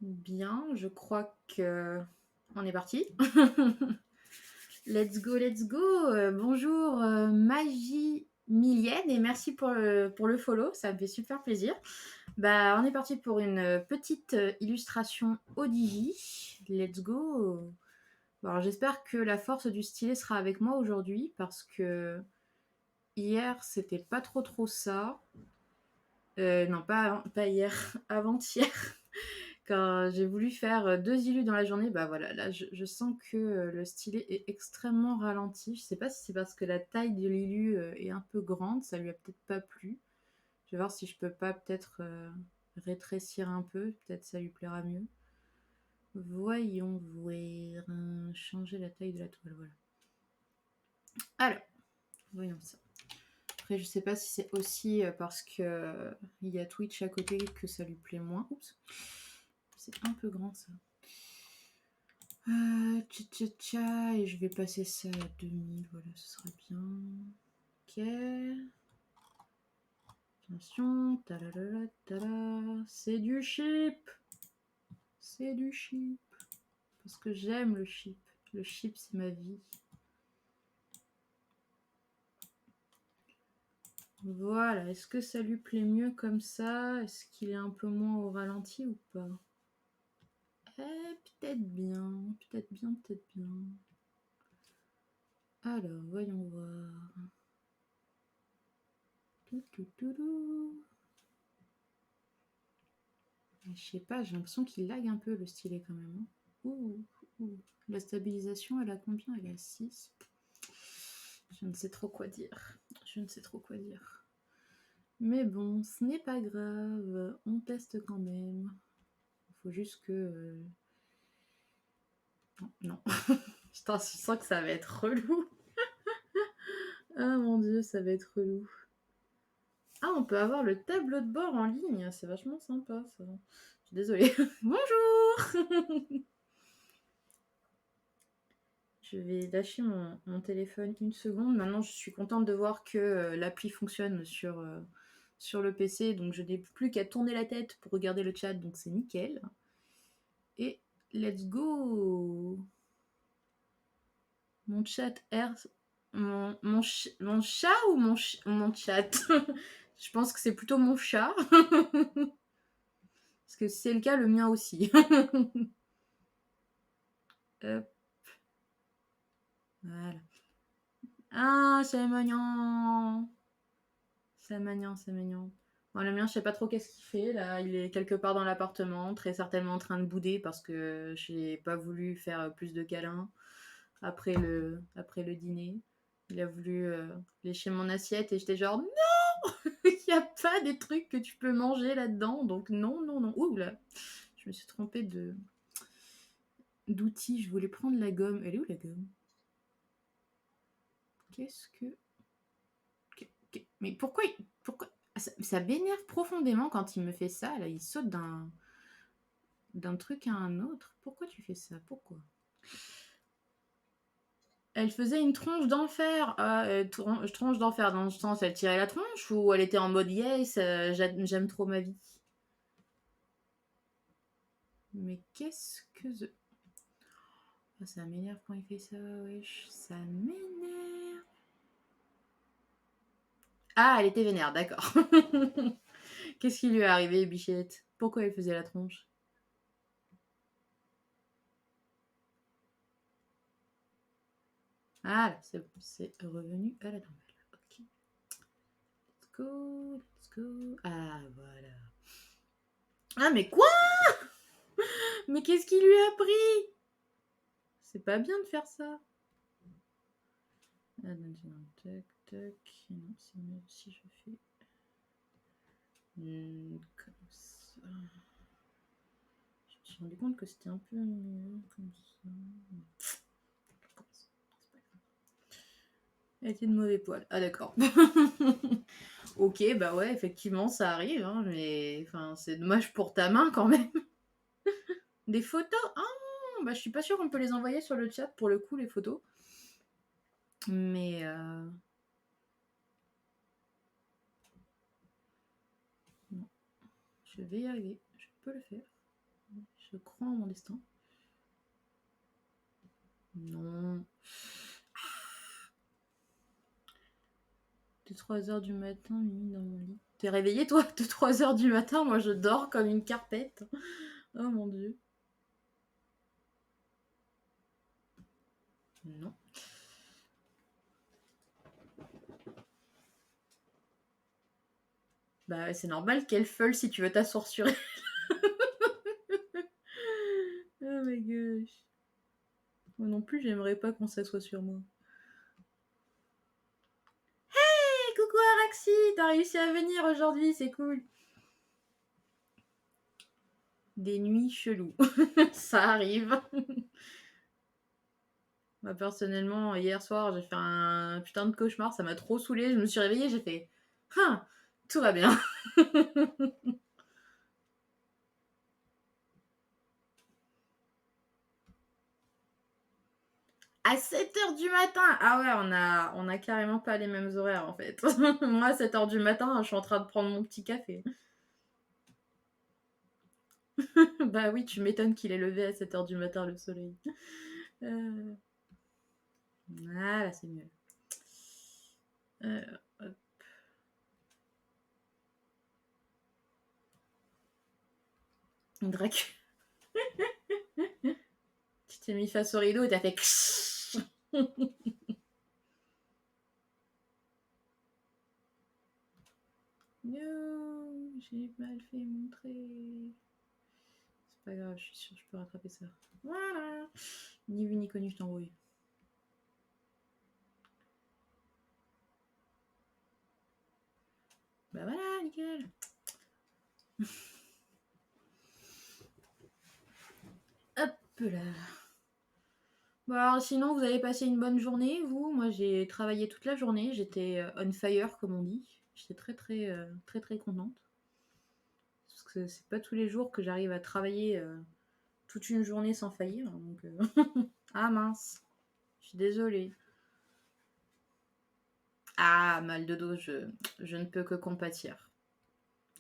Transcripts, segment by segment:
Bien, je crois que on est parti. Let's go, let's go. Bonjour, Magie Millienne et merci pour le follow, ça me fait super plaisir. Bah, on est parti pour une petite illustration Odigi. Let's go. Bon, alors, j'espère que la force du stylet sera avec moi aujourd'hui parce que hier, c'était pas trop ça. Non, pas hier, avant-hier. Quand j'ai voulu faire 2 illus dans la journée, bah voilà, là je sens que le stylet est extrêmement ralenti. Je sais pas si c'est parce que la taille de l'illu est un peu grande, ça lui a peut-être pas plu. Je vais voir si je peux pas peut-être rétrécir un peu, peut-être ça lui plaira mieux. Voyons voir, changer la taille de la toile, voilà. Alors, voyons ça. Après, je sais pas si c'est aussi parce que il y a Twitch à côté que ça lui plaît moins. Oups, c'est un peu grand ça. Tcha, et je vais passer ça à 2000, voilà, ce sera bien. Ok. Attention, c'est du chip. C'est du chip. Parce que j'aime le chip. Le chip, c'est ma vie. Voilà, est-ce que ça lui plaît mieux comme ça? Est-ce qu'il est un peu moins au ralenti ou pas? Peut-être bien, peut-être bien, peut-être bien. Alors, voyons voir. Je sais pas, j'ai l'impression qu'il lag un peu le stylet quand même. Ouh. La stabilisation, elle a combien? Elle est à 6. Je ne sais trop quoi dire. Mais bon, ce n'est pas grave. On teste quand même. Il faut juste que... Non. Putain, je sens que ça va être relou. Ah mon dieu, ça va être relou. Ah, on peut avoir le tableau de bord en ligne. C'est vachement sympa, ça. Je suis désolée. Bonjour. Je vais lâcher mon téléphone une seconde. Maintenant, je suis contente de voir que l'appli fonctionne sur le PC. Donc, je n'ai plus qu'à tourner la tête pour regarder le chat. Donc, c'est nickel. Et let's go. Mon chat R... mon chat ou mon chat? Je pense que c'est plutôt mon chat. Parce que si c'est le cas, le mien aussi. Hop. Voilà. Ah, c'est mignon. C'est mignon, c'est mignon. Bon, le mien, je sais pas trop qu'est-ce qu'il fait. Là, il est quelque part dans l'appartement, très certainement en train de bouder parce que j'ai pas voulu faire plus de câlins après le dîner. Il a voulu lécher mon assiette et j'étais genre non, il n'y a pas des trucs que tu peux manger là-dedans, donc non, non, non. Ouh là, je me suis trompée d'outil. Je voulais prendre la gomme. Elle est où la gomme? Qu'est-ce que Mais pourquoi ça m'énerve profondément quand il me fait ça. Là, il saute d'un truc à un autre. Pourquoi tu fais ça? Pourquoi? Elle faisait une tronche d'enfer. Ah, tronche d'enfer dans le sens, elle tirait la tronche ou elle était en mode yes, j'aime trop ma vie. Mais qu'est-ce que... Oh, ça m'énerve quand il fait ça, wesh. Ça m'énerve. Ah, elle était vénère, d'accord. Qu'est-ce qui lui est arrivé, bichette? Pourquoi elle faisait la tronche? Ah, là, c'est revenu à la normale. Ok. Let's go, let's go. Ah, voilà. Ah, mais quoi? Mais qu'est-ce qui lui a pris? C'est pas bien de faire ça. Ah, tac, tac. Non, c'est mieux si je fais comme ça. Je me suis rendu compte que c'était un peu mieux comme ça. Elle était de mauvais poil. Ah, d'accord. Ok, bah ouais, effectivement, ça arrive, hein, mais enfin, c'est dommage pour ta main quand même. Des photos? Ah, bah je suis pas sûre qu'on peut les envoyer sur le chat pour le coup, les photos. Mais non, je vais y arriver. Je peux le faire. Je crois en mon destin. Non. De 3h du matin, minuit dans mon lit. T'es réveillé toi de 3h du matin? Moi je dors comme une carpette. Oh mon dieu. Non. Bah c'est normal qu'elle feule si tu veux t'asseoir sur elle. Oh my gosh. Moi non plus j'aimerais pas qu'on s'assoie sur moi. Hey, coucou Araxi, t'as réussi à venir aujourd'hui, c'est cool. Des nuits cheloues. Ça arrive. Moi, personnellement, hier soir, j'ai fait un putain de cauchemar, ça m'a trop saoulée. Je me suis réveillée, j'ai fait ah, tout va bien. À 7h du matin. Ah ouais, on a carrément pas les mêmes horaires en fait. Moi, à 7h du matin, je suis en train de prendre mon petit café. Bah oui, tu m'étonnes qu'il est levé à 7h du matin, le soleil. Euh... Ah là, c'est mieux. Hop. Drake. Tu t'es mis face au rideau et t'as fait. No, j'ai mal fait montrer. C'est pas grave, je suis sûre que je peux rattraper ça. Voilà. Ni vu ni connu, je t'embrouille. Bah voilà, nickel. Hop là. Bon alors sinon, vous avez passé une bonne journée, vous? Moi, j'ai travaillé toute la journée. J'étais on fire, comme on dit. J'étais très contente. Parce que c'est pas tous les jours que j'arrive à travailler toute une journée sans faillir. Donc, ah mince, je suis désolée. Ah, mal de dos, je ne peux que compatir.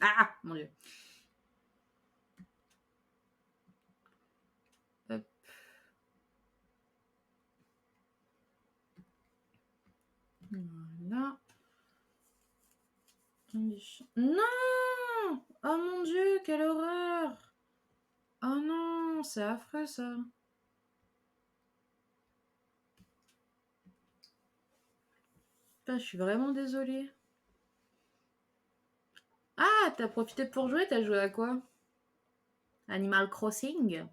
Ah, mon dieu. Hop. Voilà. Non! Oh mon dieu, quelle horreur! Oh non, c'est affreux ça. Putain, je suis vraiment désolée. Ah, t'as profité pour jouer? T'as joué à quoi? Animal Crossing?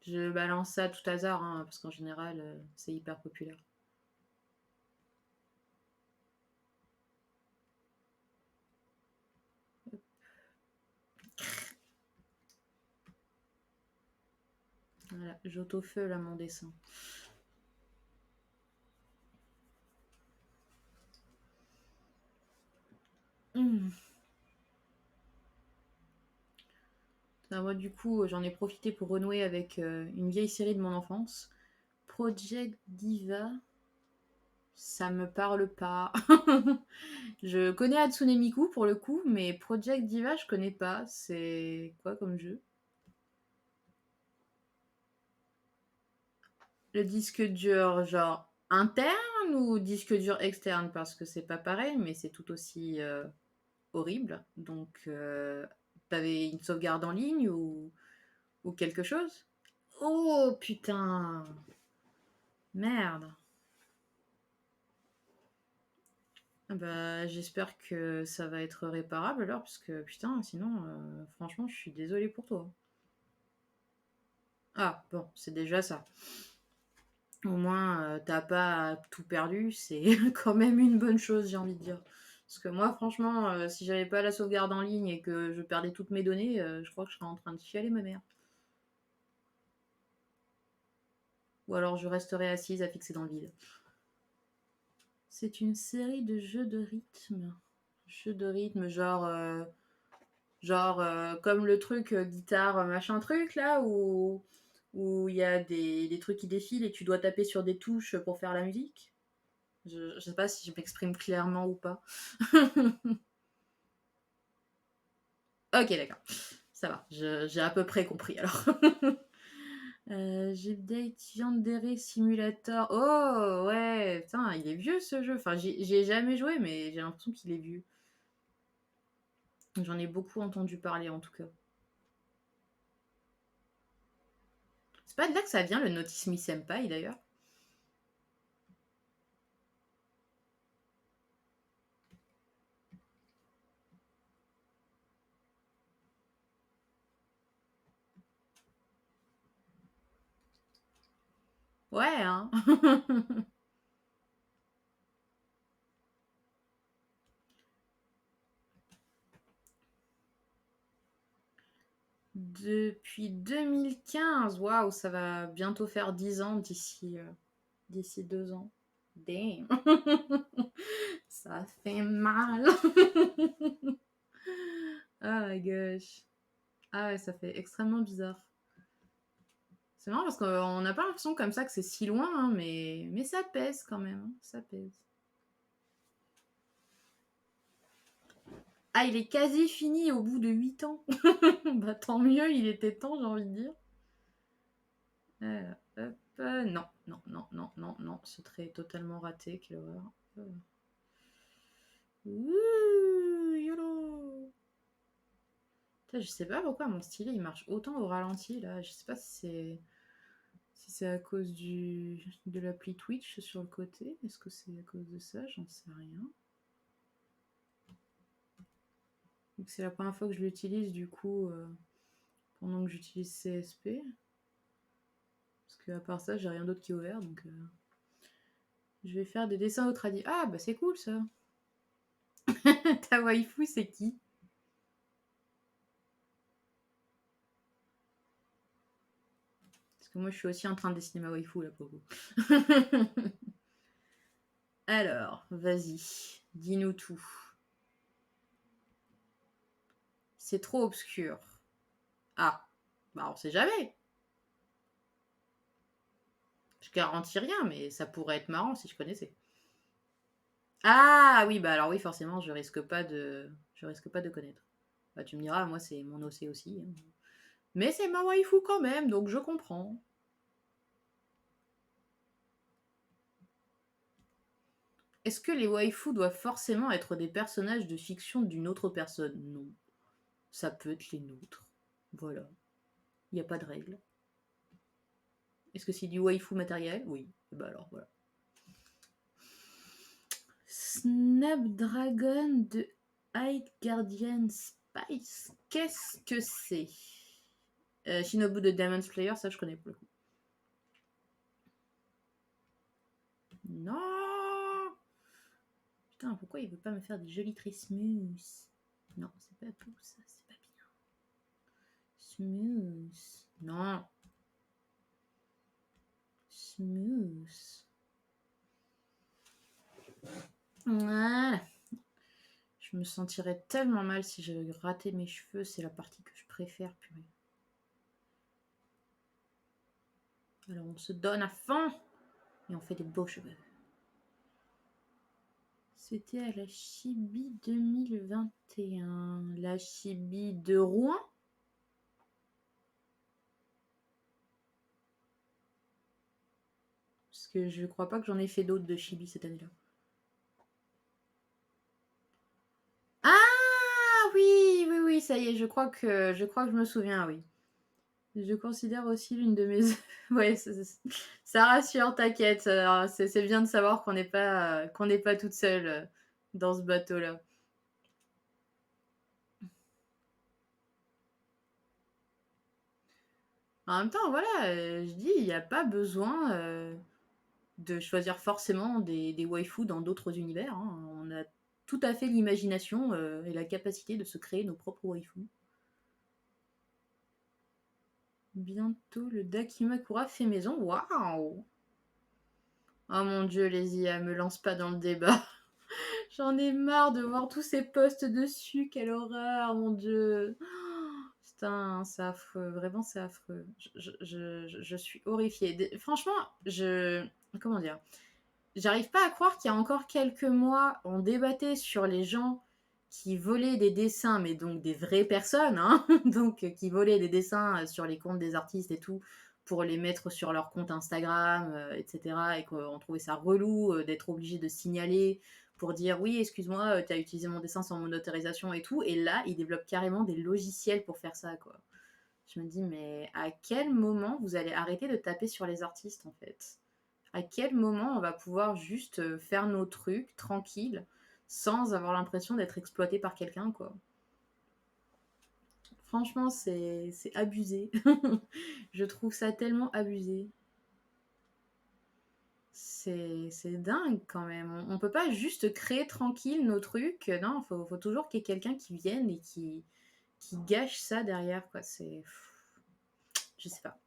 Je balance ça à tout hasard, hein, parce qu'en général, c'est hyper populaire. Voilà, j'autofeu là mon dessin. Moi, du coup, j'en ai profité pour renouer avec une vieille série de mon enfance. Project Diva. Ça me parle pas. Je connais Hatsune Miku pour le coup, mais Project Diva, je connais pas. C'est quoi comme jeu? Le disque dur, genre interne ou disque dur externe? Parce que c'est pas pareil, mais c'est tout aussi horrible. Donc, t'avais une sauvegarde en ligne ou quelque chose? Oh putain! Merde! Bah, j'espère que ça va être réparable alors, parce que putain, sinon, franchement, je suis désolée pour toi. Ah, bon, c'est déjà ça. Au moins, t'as pas tout perdu, c'est quand même une bonne chose, j'ai envie de dire. Parce que moi, franchement, si j'avais pas la sauvegarde en ligne et que je perdais toutes mes données, je crois que je serais en train de chialer ma mère. Ou alors je resterais assise à fixer dans le vide. C'est une série de jeux de rythme. Jeux de rythme, genre comme le truc guitare machin truc là, où il y a des trucs qui défilent et tu dois taper sur des touches pour faire la musique. Je sais pas si je m'exprime clairement ou pas. Ok, d'accord. Ça va, j'ai à peu près compris alors. Update Yandere Simulator. Oh ouais, putain, il est vieux ce jeu. Enfin, j'y ai jamais joué, mais j'ai l'impression qu'il est vieux. J'en ai beaucoup entendu parler en tout cas. C'est pas de là que ça vient le Notice Me Senpai d'ailleurs? Ouais, hein. Depuis 2015, waouh, ça va bientôt faire 10 ans d'ici 2 ans. Damn. Ça fait mal. Oh my gosh. Ah ouais, ça fait extrêmement bizarre. C'est marrant parce qu'on n'a pas l'impression comme ça que c'est si loin, hein, mais ça pèse quand même. Hein, ça pèse. Ah, il est quasi fini au bout de 8 ans. Bah tant mieux, il était temps, j'ai envie de dire. Hop, non, non, non, non, non, non, ce trait est totalement raté, quelle horreur. Ouh, YOLO. Putain, je sais pas pourquoi mon stylet il marche autant au ralenti là. Je sais pas si c'est à cause de l'appli Twitch sur le côté. Est-ce que c'est à cause de ça? J'en sais rien. Donc c'est la première fois que je l'utilise du coup pendant que j'utilise CSP. Parce que à part ça, j'ai rien d'autre qui est ouvert donc je vais faire des dessins au tradi. Ah bah c'est cool ça. Ta waifu c'est qui? Parce que moi je suis aussi en train de dessiner ma waifu là pour vous. Alors, vas-y, dis-nous tout. C'est trop obscur. Ah, bah on sait jamais. Je garantis rien, mais ça pourrait être marrant si je connaissais. Ah oui, bah alors oui, forcément, je risque pas de connaître. Bah tu me diras, moi c'est mon OC aussi. Hein. Mais c'est ma waifu quand même, donc je comprends. Est-ce que les waifus doivent forcément être des personnages de fiction d'une autre personne? Non. Ça peut être les nôtres. Voilà. Il n'y a pas de règle. Est-ce que c'est du waifu matériel? Oui. Bah alors voilà. Snapdragon de High Guardian Spice. Qu'est-ce que c'est? Shinobu de Demon Slayer, ça je connais pas. Non. Putain, pourquoi il veut pas me faire des jolis traits smooth? Non, c'est pas tout ça, c'est pas bien. Smooth. Non. Smooth. Ouais. Je me sentirais tellement mal si j'avais raté mes cheveux. C'est la partie que je préfère, purée. Alors on se donne à fond et on fait des beaux cheveux. C'était à la Chibi 2021. La Chibi de Rouen? Parce que je crois pas que j'en ai fait d'autres de Chibi cette année-là. Ah oui, oui, oui, ça y est, je crois que je me souviens, oui. Je considère aussi l'une de mes... ouais, ça rassure, t'inquiète. C'est bien de savoir qu'on n'est pas toute seule dans ce bateau-là. En même temps, voilà, je dis, il n'y a pas besoin de choisir forcément des waifus dans d'autres univers. Hein. On a tout à fait l'imagination et la capacité de se créer nos propres waifus. Bientôt, le Dakimakura fait maison. Waouh! Oh mon dieu, les IA, me lance pas dans le débat. J'en ai marre de voir tous ces posts dessus. Quelle horreur, mon dieu. Putain, c'est affreux. Vraiment, c'est affreux. Je suis horrifiée. Franchement, comment dire? J'arrive pas à croire qu'il y a encore quelques mois, on débattait sur les gens qui volaient des dessins, mais donc des vraies personnes, hein, donc qui volaient des dessins sur les comptes des artistes et tout, pour les mettre sur leur compte Instagram, etc. Et qu'on trouvait ça relou d'être obligé de signaler pour dire oui, excuse-moi, tu as utilisé mon dessin sans mon autorisation et tout. Et là, ils développent carrément des logiciels pour faire ça, quoi. Je me dis, mais à quel moment vous allez arrêter de taper sur les artistes, en fait? À quel moment on va pouvoir juste faire nos trucs tranquilles sans avoir l'impression d'être exploité par quelqu'un, quoi. Franchement, c'est abusé. Je trouve ça tellement abusé. C'est dingue quand même. On peut pas juste créer tranquille nos trucs. Non, faut toujours qu'il y ait quelqu'un qui vienne et qui gâche ça derrière, quoi. C'est. Je sais pas.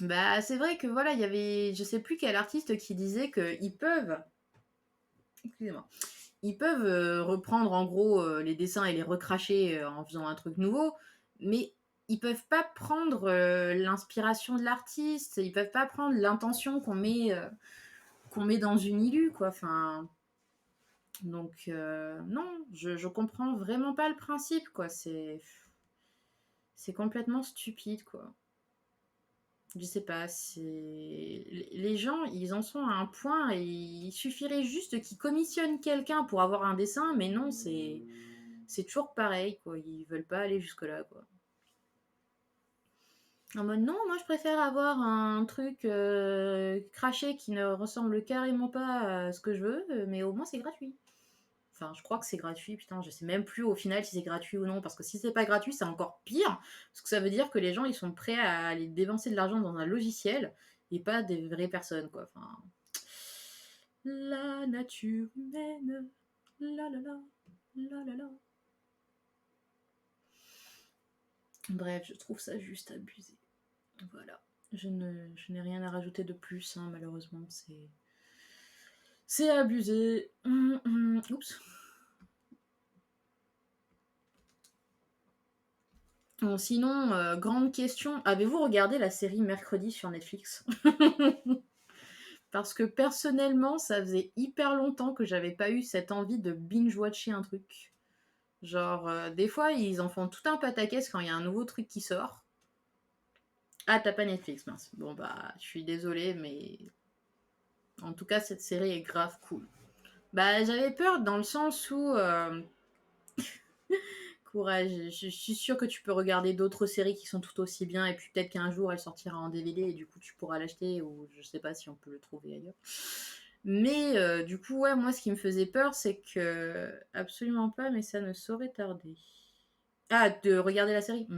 Bah, c'est vrai que voilà, il y avait, je sais plus quel artiste qui disait qu'ils peuvent, excusez-moi, ils peuvent reprendre en gros les dessins et les recracher en faisant un truc nouveau, mais ils peuvent pas prendre l'inspiration de l'artiste, ils peuvent pas prendre l'intention qu'on met dans une illu, quoi. Enfin, donc non, je comprends vraiment pas le principe, quoi. C'est complètement stupide, quoi. Je sais pas, c'est les gens, ils en sont à un point et il suffirait juste qu'ils commissionnent quelqu'un pour avoir un dessin, mais non, c'est toujours pareil, quoi. Ils veulent pas aller jusque-là, quoi. En mode non, moi je préfère avoir un truc craché qui ne ressemble carrément pas à ce que je veux, mais au moins c'est gratuit. Enfin, je crois que c'est gratuit, putain, je sais même plus au final si c'est gratuit ou non, parce que si c'est pas gratuit, c'est encore pire, parce que ça veut dire que les gens, ils sont prêts à aller dépenser de l'argent dans un logiciel et pas des vraies personnes, quoi. Enfin, la nature humaine, la la la, la la la. Bref, je trouve ça juste abusé. Voilà. Je n'ai rien à rajouter de plus, hein, malheureusement, c'est abusé. Oups. Bon, sinon, grande question, avez-vous regardé la série Mercredi sur Netflix? Parce que personnellement, ça faisait hyper longtemps que j'avais pas eu cette envie de binge-watcher un truc. Genre, des fois, ils en font tout un pataquès quand il y a un nouveau truc qui sort. Ah, t'as pas Netflix, mince. Bon, bah, je suis désolée, mais en tout cas, cette série est grave cool. Bah, j'avais peur dans le sens où courage. Je suis sûre que tu peux regarder d'autres séries qui sont tout aussi bien et puis peut-être qu'un jour elle sortira en DVD et du coup tu pourras l'acheter ou je sais pas si on peut le trouver ailleurs. Mais du coup, ouais, moi ce qui me faisait peur, c'est que absolument pas, mais ça ne saurait tarder. Ah, de regarder la série.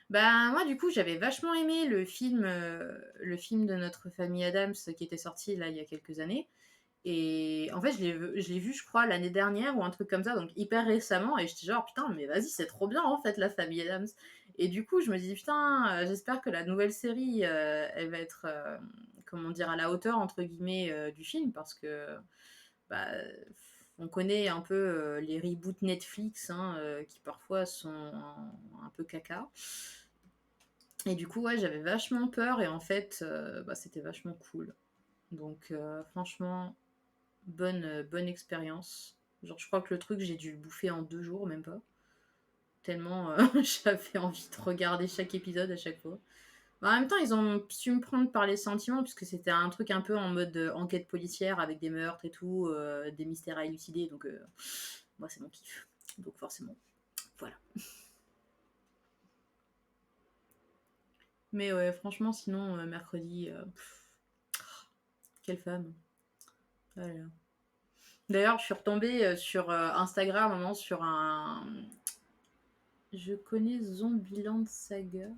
Bah moi du coup j'avais vachement aimé le film de notre famille Adams qui était sorti là il y a quelques années. Et en fait, je l'ai vu, je crois, l'année dernière ou un truc comme ça, donc hyper récemment. Et j'étais genre, putain, mais vas-y, c'est trop bien en fait, la famille Adams. Et du coup, je me dis, putain, j'espère que la nouvelle série, elle va être, comment dire, à la hauteur, entre guillemets, du film, parce que, bah, on connaît un peu les reboots Netflix, hein, qui parfois sont un peu caca. Et du coup, ouais, j'avais vachement peur, et en fait, bah, c'était vachement cool. Donc, franchement, bonne expérience. Genre, je crois que le truc, j'ai dû le bouffer en 2 jours, même pas. Tellement j'avais envie de regarder chaque épisode à chaque fois. Bah, en même temps, ils ont su me prendre par les sentiments, puisque c'était un truc un peu en mode enquête policière, avec des meurtres et tout, des mystères à élucider, donc moi, c'est mon kiff. Donc forcément, voilà. Mais ouais, franchement, sinon, mercredi, quelle femme. Voilà. D'ailleurs, je suis retombée sur Instagram, à un moment, sur un, je connais Zombieland Saga.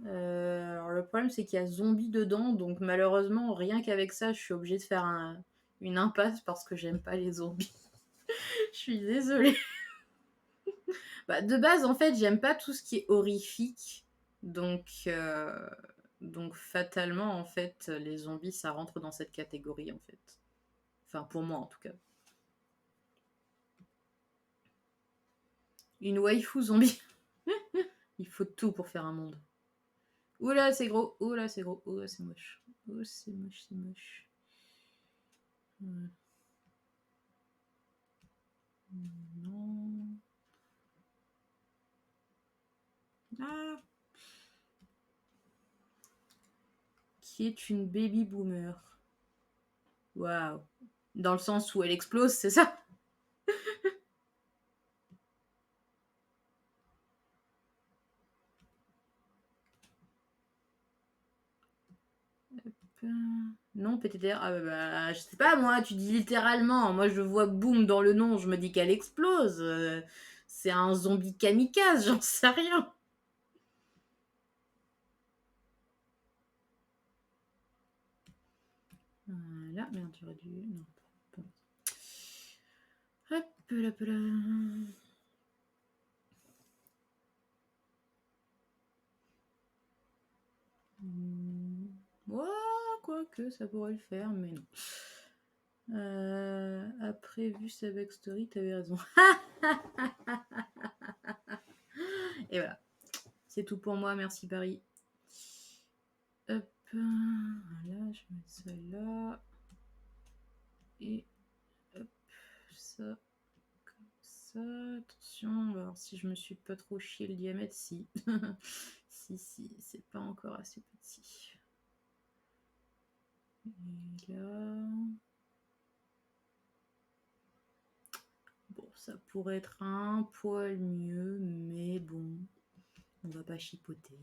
Alors le problème c'est qu'il y a zombie dedans, donc malheureusement rien qu'avec ça je suis obligée de faire une impasse parce que j'aime pas les zombies. Je suis désolée. Bah, de base en fait j'aime pas tout ce qui est horrifique, donc fatalement en fait les zombies ça rentre dans cette catégorie en fait. Enfin pour moi en tout cas. Une waifu zombie. Il faut tout pour faire un monde. Oula c'est gros, oula c'est gros, oula c'est moche. Oh, c'est moche, c'est moche. Ouais. Non. Ah. Qui est une baby boomer. Waouh. Dans le sens où elle explose, c'est ça? Non, PTTR. Ah bah, je sais pas, moi, tu dis littéralement. Moi, je vois boom dans le nom, je me dis qu'elle explose. C'est un zombie kamikaze, j'en sais rien. Là, merde, j'aurais dû. Non, pas. Hop là, hop là. Ouais, quoique, ça pourrait le faire, mais non. Après, vu sa backstory, t'avais raison. Et voilà. C'est tout pour moi, merci Paris. Hop, voilà, je mets ça là. Et hop, ça, comme ça. Attention, on va voir si je me suis pas trop chié le diamètre. Si. si, c'est pas encore assez petit. Et là. Bon, ça pourrait être un poil mieux, mais bon, on va pas chipoter.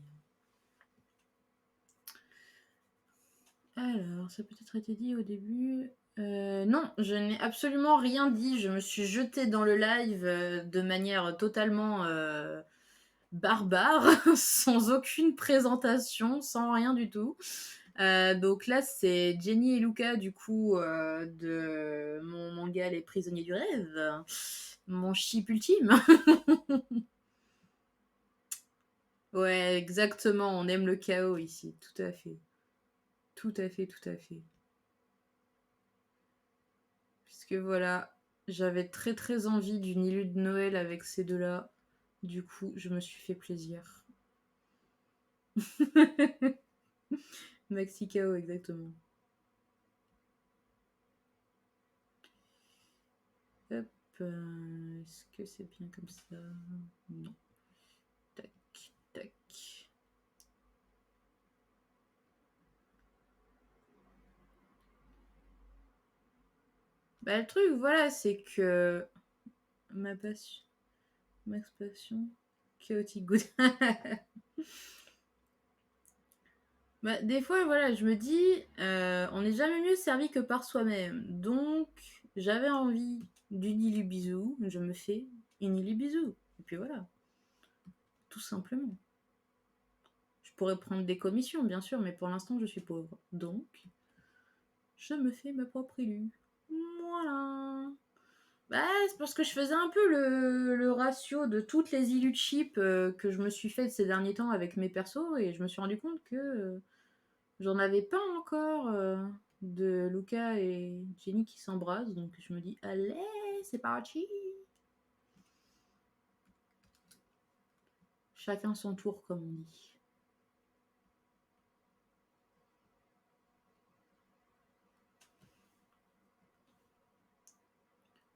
Alors, ça a peut-être été dit au début. Non, je n'ai absolument rien dit. Je me suis jetée dans le live de manière totalement barbare, sans aucune présentation, sans rien du tout. Donc là, c'est Jenny et Luca, du coup, de mon manga Les Prisonniers du Rêve, mon ship ultime. Ouais, exactement, on aime le chaos ici, tout à fait. Tout à fait, tout à fait. Puisque voilà, j'avais très très envie d'une île de Noël avec ces deux-là. Du coup, je me suis fait plaisir. Maxi chaos, exactement. Hop, est-ce que c'est bien comme ça? Non. Tac, tac. Bah, le truc, voilà, c'est que ma passion, Max passion, chaotic good. Bah, des fois, voilà, je me dis, on n'est jamais mieux servi que par soi-même. Donc, j'avais envie d'une illubisou, je me fais une illubisou. Et puis voilà, tout simplement. Je pourrais prendre des commissions, bien sûr, mais pour l'instant, je suis pauvre. Donc, je me fais ma propre illu. Voilà. Bah, c'est parce que je faisais un peu le ratio de toutes les illus cheap que je me suis fait ces derniers temps avec mes persos et je me suis rendu compte que j'en avais pas encore de Luca et Jenny qui s'embrassent. Donc je me dis, allez, c'est parti. Chacun son tour, comme on dit.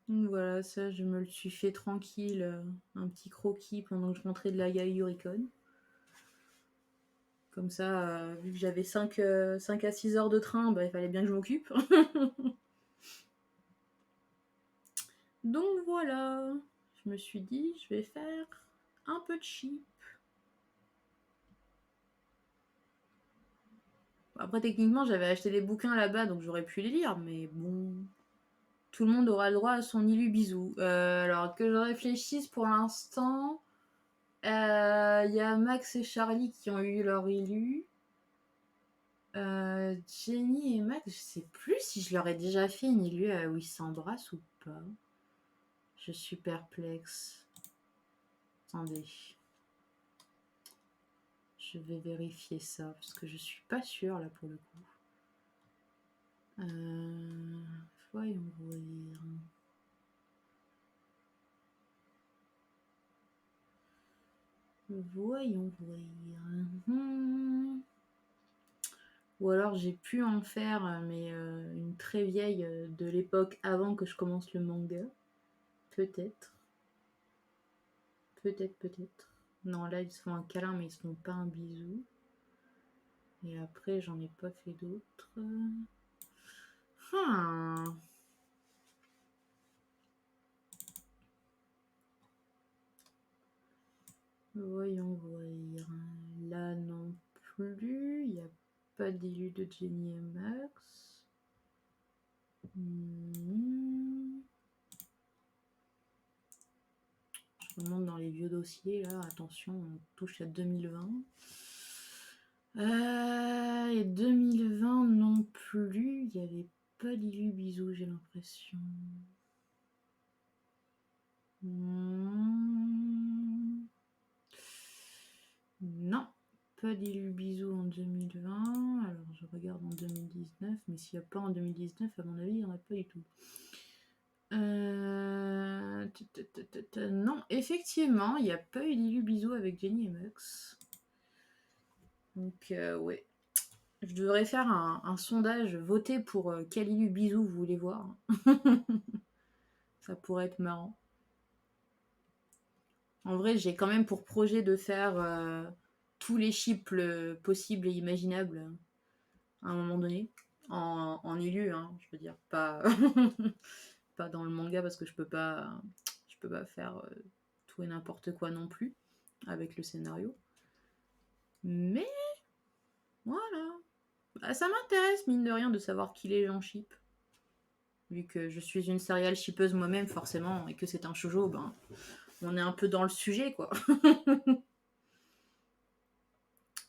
Donc voilà, ça, je me le suis fait tranquille, un petit croquis pendant que je rentrais de la galerie Uricon. Comme ça, vu que j'avais 5 à 6 heures de train, bah, il fallait bien que je m'occupe. Donc voilà, je me suis dit, je vais faire un peu de cheap. Après, techniquement, j'avais acheté des bouquins là-bas, donc j'aurais pu les lire, mais bon, tout le monde aura le droit à son illu bisou. Alors que je réfléchisse pour l'instant, il y a Max et Charlie qui ont eu leur illu. Jenny et Max, je sais plus si je leur ai déjà fait une illu où ils s'embrassent ou pas. Je suis perplexe. Attendez. Je vais vérifier ça parce que je suis pas sûre là pour le coup. Voyons voir. Voyons voir. Ou alors j'ai pu en faire, mais une très vieille de l'époque avant que je commence le manga. Peut-être. Peut-être. Non, là ils se font un câlin, mais ils se font pas un bisou. Et après, j'en ai pas fait d'autres. Hmm. Voyons. Là non plus. Il n'y a pas d'élu de Jenny et Max. Je remonte dans les vieux dossiers là. Attention, on touche à 2020. Et 2020 non plus. Il n'y avait pas d'élu bisous, j'ai l'impression. Non, pas d'élu bisous en 2020. Alors je regarde en 2019, mais s'il n'y a pas en 2019, à mon avis, il n'y en a pas du tout. Non, effectivement, il n'y a pas eu d'élu bisous avec Jenny et Mux. Donc, ouais. Je devrais faire un sondage, voter pour quel élu bisous vous voulez voir. Ça pourrait être marrant. En vrai, j'ai quand même pour projet de faire tous les ships possibles et imaginables à un moment donné. En élu, hein, je veux dire. Pas, pas dans le manga parce que je peux pas faire tout et n'importe quoi non plus avec le scénario. Mais voilà. Bah, ça m'intéresse, mine de rien, de savoir qui les gens ship. Vu que je suis une serial shippeuse moi-même, forcément, et que c'est un shoujo, ben, on est un peu dans le sujet, quoi.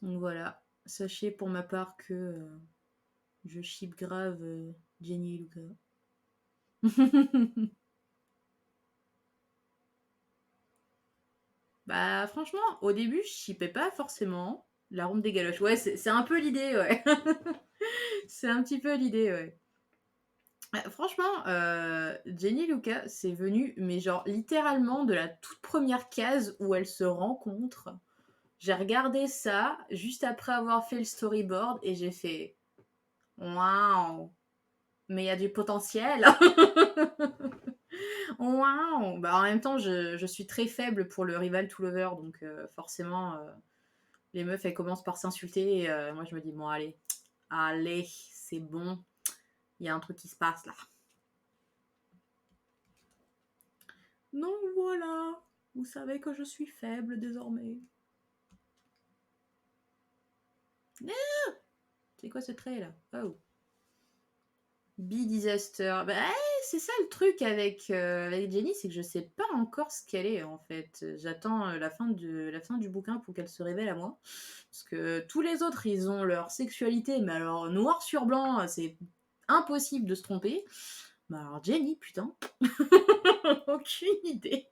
Donc voilà. Sachez pour ma part que je ship grave Jenny et Luca. Bah franchement, au début, je shippais pas forcément la ronde des galoches. Ouais, c'est un peu l'idée, ouais. C'est un petit peu l'idée, ouais. Franchement, Jenny et Luca, c'est venu, mais genre littéralement de la toute première case où elles se rencontrent. J'ai regardé ça juste après avoir fait le storyboard et j'ai fait waouh, mais il y a du potentiel. Waouh. Bah, en même temps, je suis très faible pour le rival to lover, donc forcément, les meufs elles commencent par s'insulter et moi je me dis bon allez, c'est bon, il y a un truc qui se passe là. Non, voilà, vous savez que je suis faible désormais. C'est quoi ce trait là? Oh. Be-disaster. Bah, c'est ça le truc avec Jenny, c'est que je sais pas encore ce qu'elle est en fait. J'attends la fin du bouquin pour qu'elle se révèle à moi. Parce que tous les autres, ils ont leur sexualité, mais alors noir sur blanc, c'est impossible de se tromper. Bah alors Jenny, putain, aucune idée.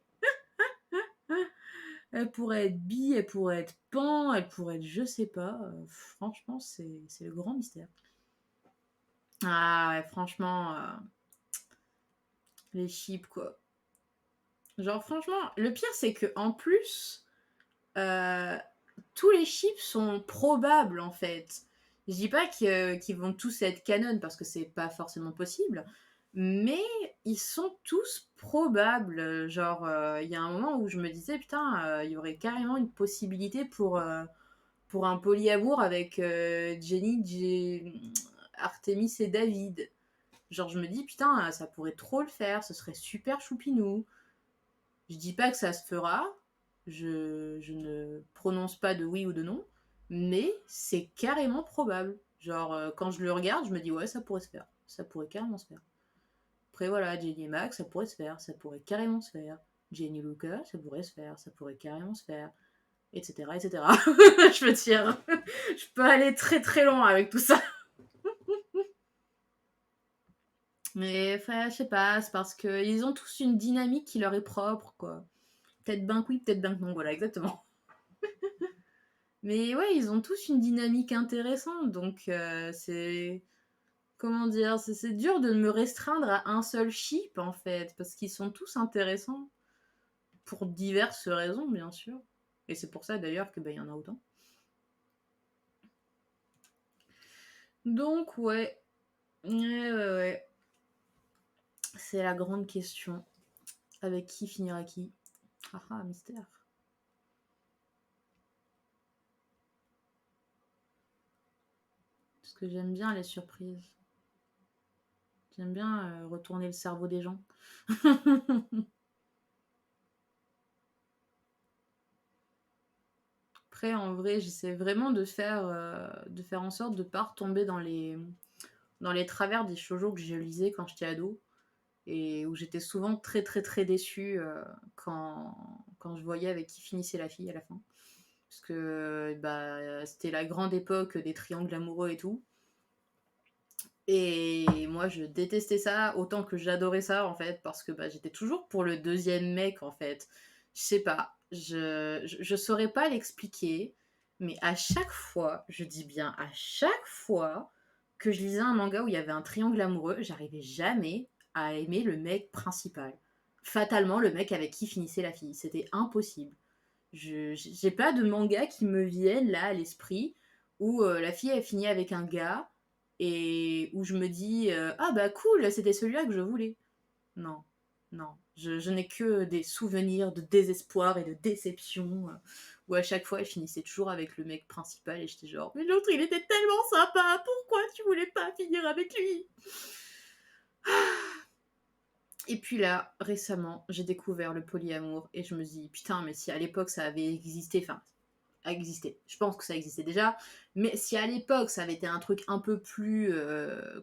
Elle pourrait être bi, elle pourrait être pan, elle pourrait être je sais pas. Franchement, c'est le grand mystère. Ah ouais, franchement, les chips quoi. Genre franchement, le pire c'est que en plus, euh, tous les chips sont probables en fait. Je dis pas qu'ils vont tous être canon parce que c'est pas forcément possible, mais ils sont tous probables. Genre, il y a un moment où je me disais, putain, il y aurait carrément une possibilité pour un polyamour avec Jenny, Artemis et David. Genre, je me dis, putain, ça pourrait trop le faire, ce serait super choupinou. Je dis pas que ça se fera, je ne prononce pas de oui ou de non, mais c'est carrément probable. Genre, quand je le regarde, je me dis, ouais, ça pourrait se faire. Ça pourrait carrément se faire. Après, voilà, Jenny et Max, ça pourrait se faire. Ça pourrait carrément se faire. Jenny et Luca, ça pourrait se faire. Ça pourrait carrément se faire. Etc. Je veux dire, je peux aller très très loin avec tout ça. Mais enfin, je sais pas, c'est parce qu'ils ont tous une dynamique qui leur est propre, quoi. Peut-être ben que oui, peut-être ben que non, voilà, exactement. Mais ouais, ils ont tous une dynamique intéressante, donc c'est... Comment dire? C'est dur de me restreindre à un seul ship, en fait, parce qu'ils sont tous intéressants, pour diverses raisons, bien sûr. Et c'est pour ça, d'ailleurs, que y en a autant. Donc ouais, ouais. C'est la grande question. Avec qui finira qui? Ah ah, mystère. Parce que j'aime bien les surprises. J'aime bien retourner le cerveau des gens. Après, en vrai, j'essaie vraiment de faire en sorte de ne pas retomber dans les travers des shoujo que je lisais quand j'étais ado. Et où j'étais souvent très très très déçue quand je voyais avec qui finissait la fille à la fin. Parce que bah, c'était la grande époque des triangles amoureux et tout. Et moi, je détestais ça autant que j'adorais ça, en fait, parce que bah, j'étais toujours pour le deuxième mec, en fait. Je sais pas, je saurais pas l'expliquer, mais à chaque fois, je dis bien à chaque fois que je lisais un manga où il y avait un triangle amoureux, j'arrivais jamais à aimer le mec principal. Fatalement, le mec avec qui finissait la fille. C'était impossible. J'ai pas de manga qui me viennent là à l'esprit où la fille elle finit avec un gars et où je me dis ah bah cool, c'était celui-là que je voulais. Non, non, je n'ai que des souvenirs de désespoir et de déception où à chaque fois elle finissait toujours avec le mec principal et j'étais genre mais l'autre il était tellement sympa, pourquoi tu voulais pas finir avec lui? Et puis là, récemment, j'ai découvert le polyamour et je me dis putain mais si à l'époque ça avait existé, enfin a existé. Je pense que ça existait déjà, mais si à l'époque ça avait été un truc un peu plus,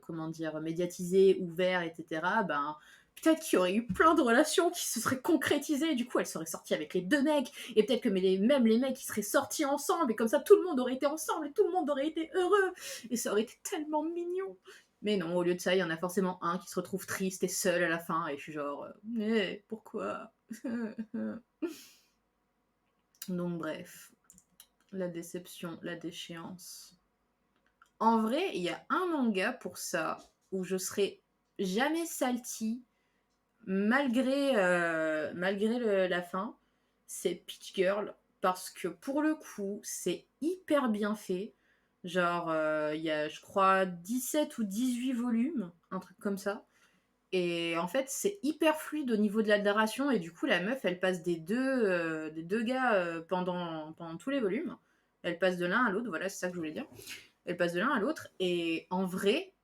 comment dire, médiatisé, ouvert, etc., ben peut-être qu'il y aurait eu plein de relations qui se seraient concrétisées, et du coup elle serait sortie avec les deux mecs, et peut-être que même les mecs ils seraient sortis ensemble, et comme ça tout le monde aurait été ensemble, et tout le monde aurait été heureux, et ça aurait été tellement mignon. Mais non, au lieu de ça, il y en a forcément un qui se retrouve triste et seul à la fin, et je suis genre, mais pourquoi? Donc bref, la déception, la déchéance. En vrai, il y a un manga pour ça où je serais jamais salty malgré la fin. C'est Peach Girl parce que pour le coup, c'est hyper bien fait. Genre, il y a, je crois, 17 ou 18 volumes, un truc comme ça. Et en fait, c'est hyper fluide au niveau de la narration. Et du coup, la meuf, elle passe des deux gars pendant tous les volumes. Elle passe de l'un à l'autre, voilà, c'est ça que je voulais dire. Elle passe de l'un à l'autre. Et en vrai,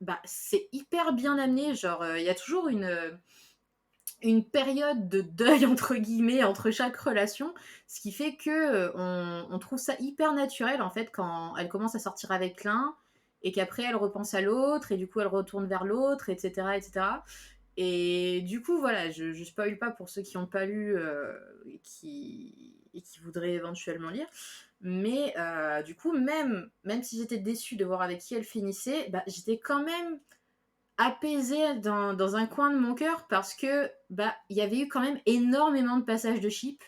bah, c'est hyper bien amené. Genre, il y a toujours une période de deuil, entre guillemets, entre chaque relation. Ce qui fait que on trouve ça hyper naturel, en fait, quand elle commence à sortir avec l'un. Et qu'après, elle repense à l'autre. Et du coup, elle retourne vers l'autre, etc., etc. Et du coup, voilà, je spoil pas pour ceux qui n'ont pas lu et qui voudraient éventuellement lire. Mais du coup, même si j'étais déçue de voir avec qui elle finissait, bah, j'étais quand même apaisée dans un coin de mon cœur parce que bah, il y avait eu quand même énormément de passages de ship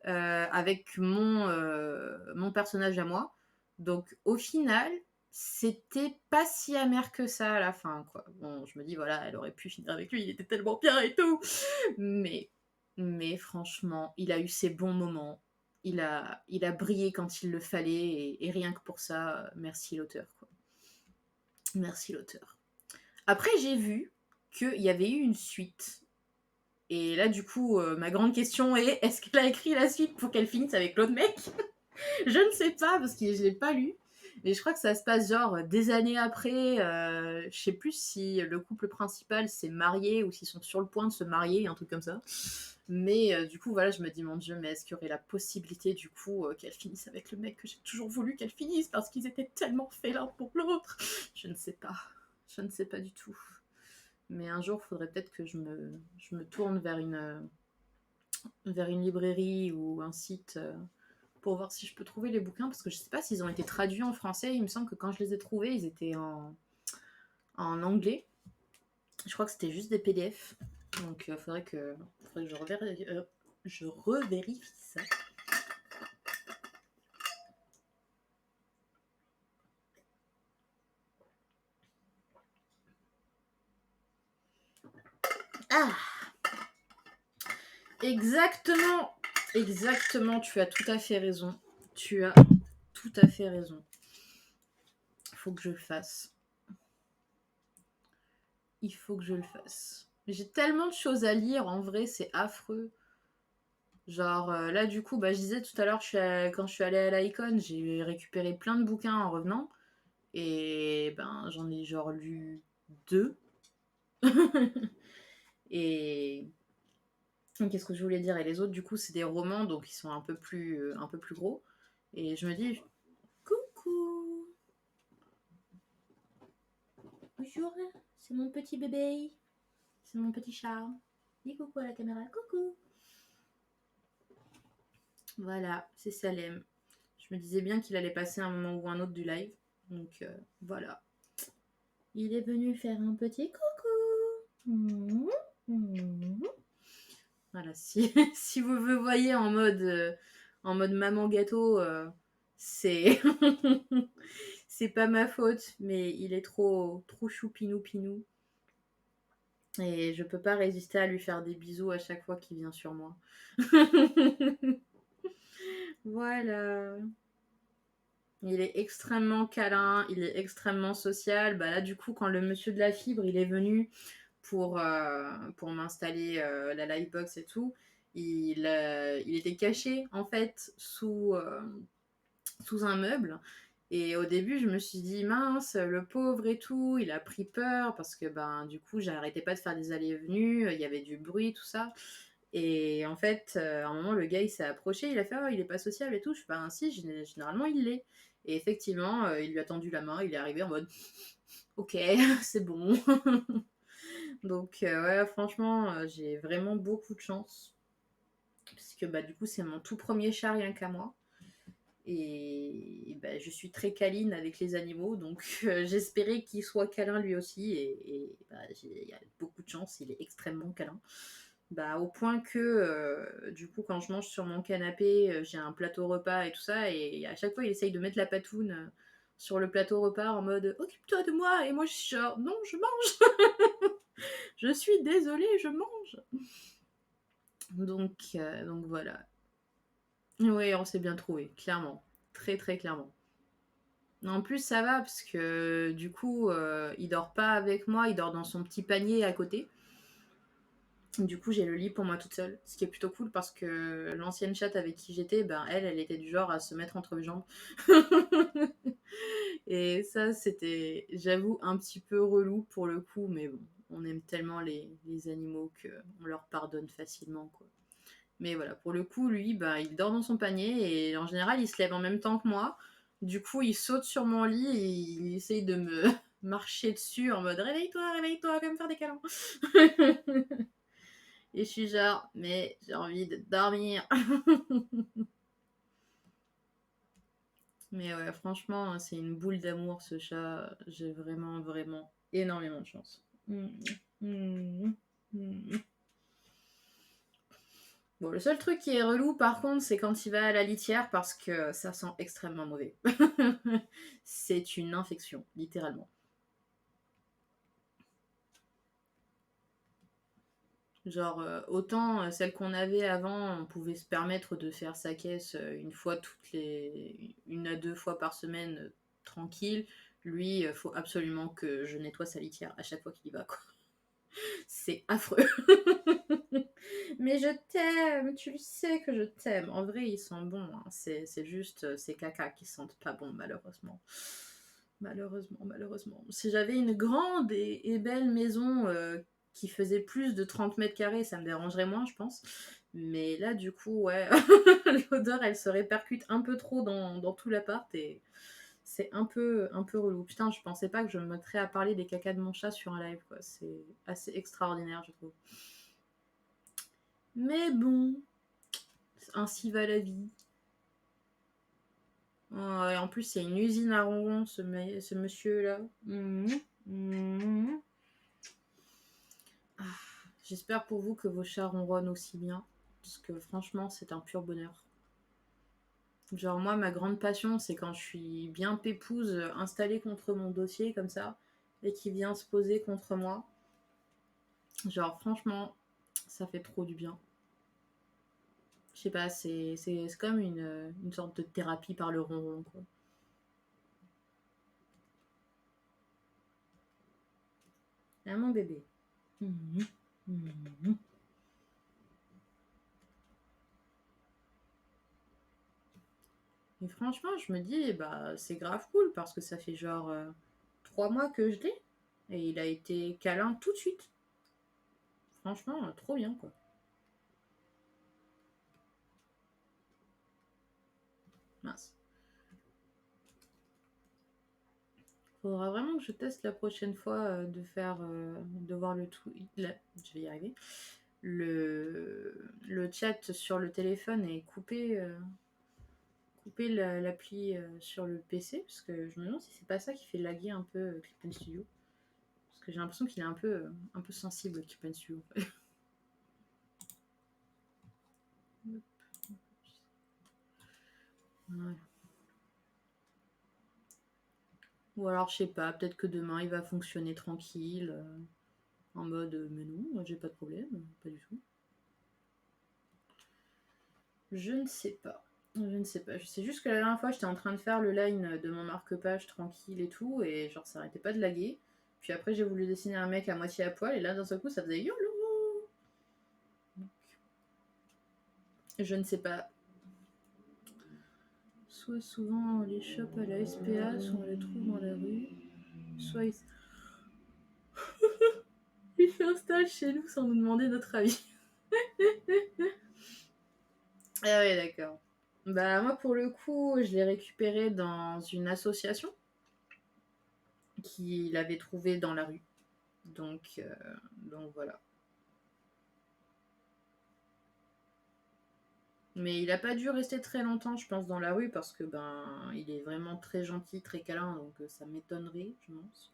avec mon personnage à moi. Donc au final, c'était pas si amer que ça à la fin, quoi. Bon, je me dis, voilà, elle aurait pu finir avec lui, il était tellement bien et tout. Mais, mais franchement, il a eu ses bons moments. Il a brillé quand il le fallait. Et rien que pour ça, merci l'auteur, quoi. Merci l'auteur. Après, j'ai vu qu'il y avait eu une suite. Et là, du coup, ma grande question est est-ce qu'elle a écrit la suite pour qu'elle finisse avec l'autre mec? Je ne sais pas parce que je l'ai pas lu. Mais je crois que ça se passe genre des années après. Je sais plus si le couple principal s'est marié ou s'ils sont sur le point de se marier, un truc comme ça. Mais du coup, voilà, je me dis, mon Dieu, mais est-ce qu'il y aurait la possibilité du coup qu'elle finisse avec le mec que j'ai toujours voulu qu'elle finisse parce qu'ils étaient tellement faits l'un pour l'autre? Je ne sais pas. Je ne sais pas du tout. Mais un jour, il faudrait peut-être que je me tourne vers une librairie ou un site pour voir si je peux trouver les bouquins, parce que je sais pas s'ils ont été traduits en français. Il me semble que quand je les ai trouvés, ils étaient en anglais. Je crois que c'était juste des PDF. Donc faudrait que je revérifie ça. Ah, exactement, exactement, tu as tout à fait raison. Tu as tout à fait raison. faut que je le fasse. Il faut que je le fasse. J'ai tellement de choses à lire, en vrai, c'est affreux. Genre, là, du coup, bah, je disais tout à l'heure, quand je suis allée à l'Icon, j'ai récupéré plein de bouquins en revenant. Et ben, j'en ai genre lu 2. Et qu'est-ce que je voulais dire? Et les autres, du coup, c'est des romans, donc ils sont un peu plus gros. Et je me dis, coucou, bonjour, c'est mon petit bébé, c'est mon petit chat. Dis coucou à la caméra, coucou. Voilà, c'est Salem. Je me disais bien qu'il allait passer un moment ou un autre du live. Donc voilà. Il est venu faire un petit coucou. Voilà, si, si vous me voyez en mode maman gâteau, c'est c'est pas ma faute, mais il est trop choupinou pinou. Et je peux pas résister à lui faire des bisous à chaque fois qu'il vient sur moi. Voilà. Il est extrêmement câlin, il est extrêmement social. Bah là, du coup, quand le monsieur de la fibre, il est venu pour m'installer la Livebox et tout, il était caché, en fait, sous un meuble. Et au début, je me suis dit, mince, le pauvre et tout, il a pris peur parce que, ben, du coup, j'arrêtais pas de faire des allées et venues, il y avait du bruit, tout ça. Et en fait, à un moment, le gars, il s'est approché, il a fait, oh, il est pas sociable et tout. Je suis pas ainsi, généralement, il l'est. Et effectivement, il lui a tendu la main, il est arrivé en mode, ok, c'est bon. Donc, ouais, franchement, j'ai vraiment beaucoup de chance. Parce que, bah, du coup, c'est mon tout premier chat, rien qu'à moi. Et bah, je suis très câline avec les animaux, donc j'espérais qu'il soit câlin lui aussi. Et bah, il y a beaucoup de chance, il est extrêmement câlin. Bah, au point que, du coup, quand je mange sur mon canapé, j'ai un plateau repas et tout ça, et à chaque fois, il essaye de mettre la patoune sur le plateau repas en mode occupe-toi de moi, et moi, je suis genre non, je mange, je suis désolée, je mange. Donc voilà. Oui, on s'est bien trouvé, clairement. Très très clairement. En plus, ça va parce que du coup, il dort pas avec moi, il dort dans son petit panier à côté. Du coup, j'ai le lit pour moi toute seule, ce qui est plutôt cool parce que l'ancienne chatte avec qui j'étais, ben elle était du genre à se mettre entre mes jambes. Et ça, c'était, j'avoue, un petit peu relou pour le coup, mais bon, on aime tellement les animaux qu'on leur pardonne facilement, quoi. Mais voilà, pour le coup, lui, bah, il dort dans son panier et en général, il se lève en même temps que moi. Du coup, il saute sur mon lit et il essaye de me marcher dessus en mode réveille-toi, viens me faire des câlins. Et je suis genre, mais j'ai envie de dormir. Mais ouais, franchement, c'est une boule d'amour ce chat. J'ai vraiment, vraiment énormément de chance. Bon, le seul truc qui est relou par contre, c'est quand il va à la litière parce que ça sent extrêmement mauvais. C'est une infection, littéralement. Genre, autant celle qu'on avait avant, on pouvait se permettre de faire sa caisse une à deux fois par semaine, tranquille. Lui, faut absolument que je nettoie sa litière à chaque fois qu'il y va, quoi. C'est affreux. Mais je t'aime, tu le sais que je t'aime. En vrai, ils sont bons, hein. C'est juste ces caca qui sentent pas bon, malheureusement. Malheureusement. Si j'avais une grande et belle maison qui faisait plus de 30 mètres carrés, ça me dérangerait moins, je pense. Mais là, du coup, ouais, l'odeur, elle se répercute un peu trop dans tout l'appart et c'est un peu relou. Putain, je pensais pas que je me mettrais à parler des cacas de mon chat sur un live, quoi. C'est assez extraordinaire, je trouve. Mais bon, ainsi va la vie. Oh, et en plus, il y a une usine à ronron, ce monsieur-là. Ah, j'espère pour vous que vos chats ronronnent aussi bien. Parce que franchement, c'est un pur bonheur. Genre, moi, ma grande passion, c'est quand je suis bien pépouse, installée contre mon dossier, comme ça, et qui vient se poser contre moi. Genre, franchement, ça fait trop du bien. Je sais pas, c'est comme une sorte de thérapie par le ronron, quoi. Ah, mon bébé. Mhm. Mhm. Et franchement, je me dis, bah, c'est grave cool parce que ça fait genre 3 mois que je l'ai. Et il a été câlin tout de suite. Franchement, trop bien quoi. Mince. Faudra vraiment que je teste la prochaine fois de voir le tout. Là, je vais y arriver. Le chat sur le téléphone et couper l'appli sur le PC parce que je me demande si c'est pas ça qui fait laguer un peu Clip Studio. Parce que j'ai l'impression qu'il est un peu sensible Clip Studio. Voilà. Ou alors, je sais pas, peut-être que demain il va fonctionner tranquille, en mode mais non, moi j'ai pas de problème, pas du tout. Je ne sais pas. Je ne sais pas. Je sais juste que la dernière fois, j'étais en train de faire le line de mon marque-page tranquille et tout, et genre ça arrêtait pas de laguer. Puis après, j'ai voulu dessiner un mec à moitié à poil, et là d'un seul coup, ça faisait YOLO. Je ne sais pas. Soit souvent on les chope à la SPA, soit on les trouve dans la rue, soit ils s'installent chez nous sans nous demander notre avis. Ah ouais, d'accord. Bah moi pour le coup, je l'ai récupéré dans une association qui l'avait trouvé dans la rue. Donc voilà. Mais il a pas dû rester très longtemps, je pense, dans la rue parce que ben il est vraiment très gentil, très câlin, donc ça m'étonnerait, je pense,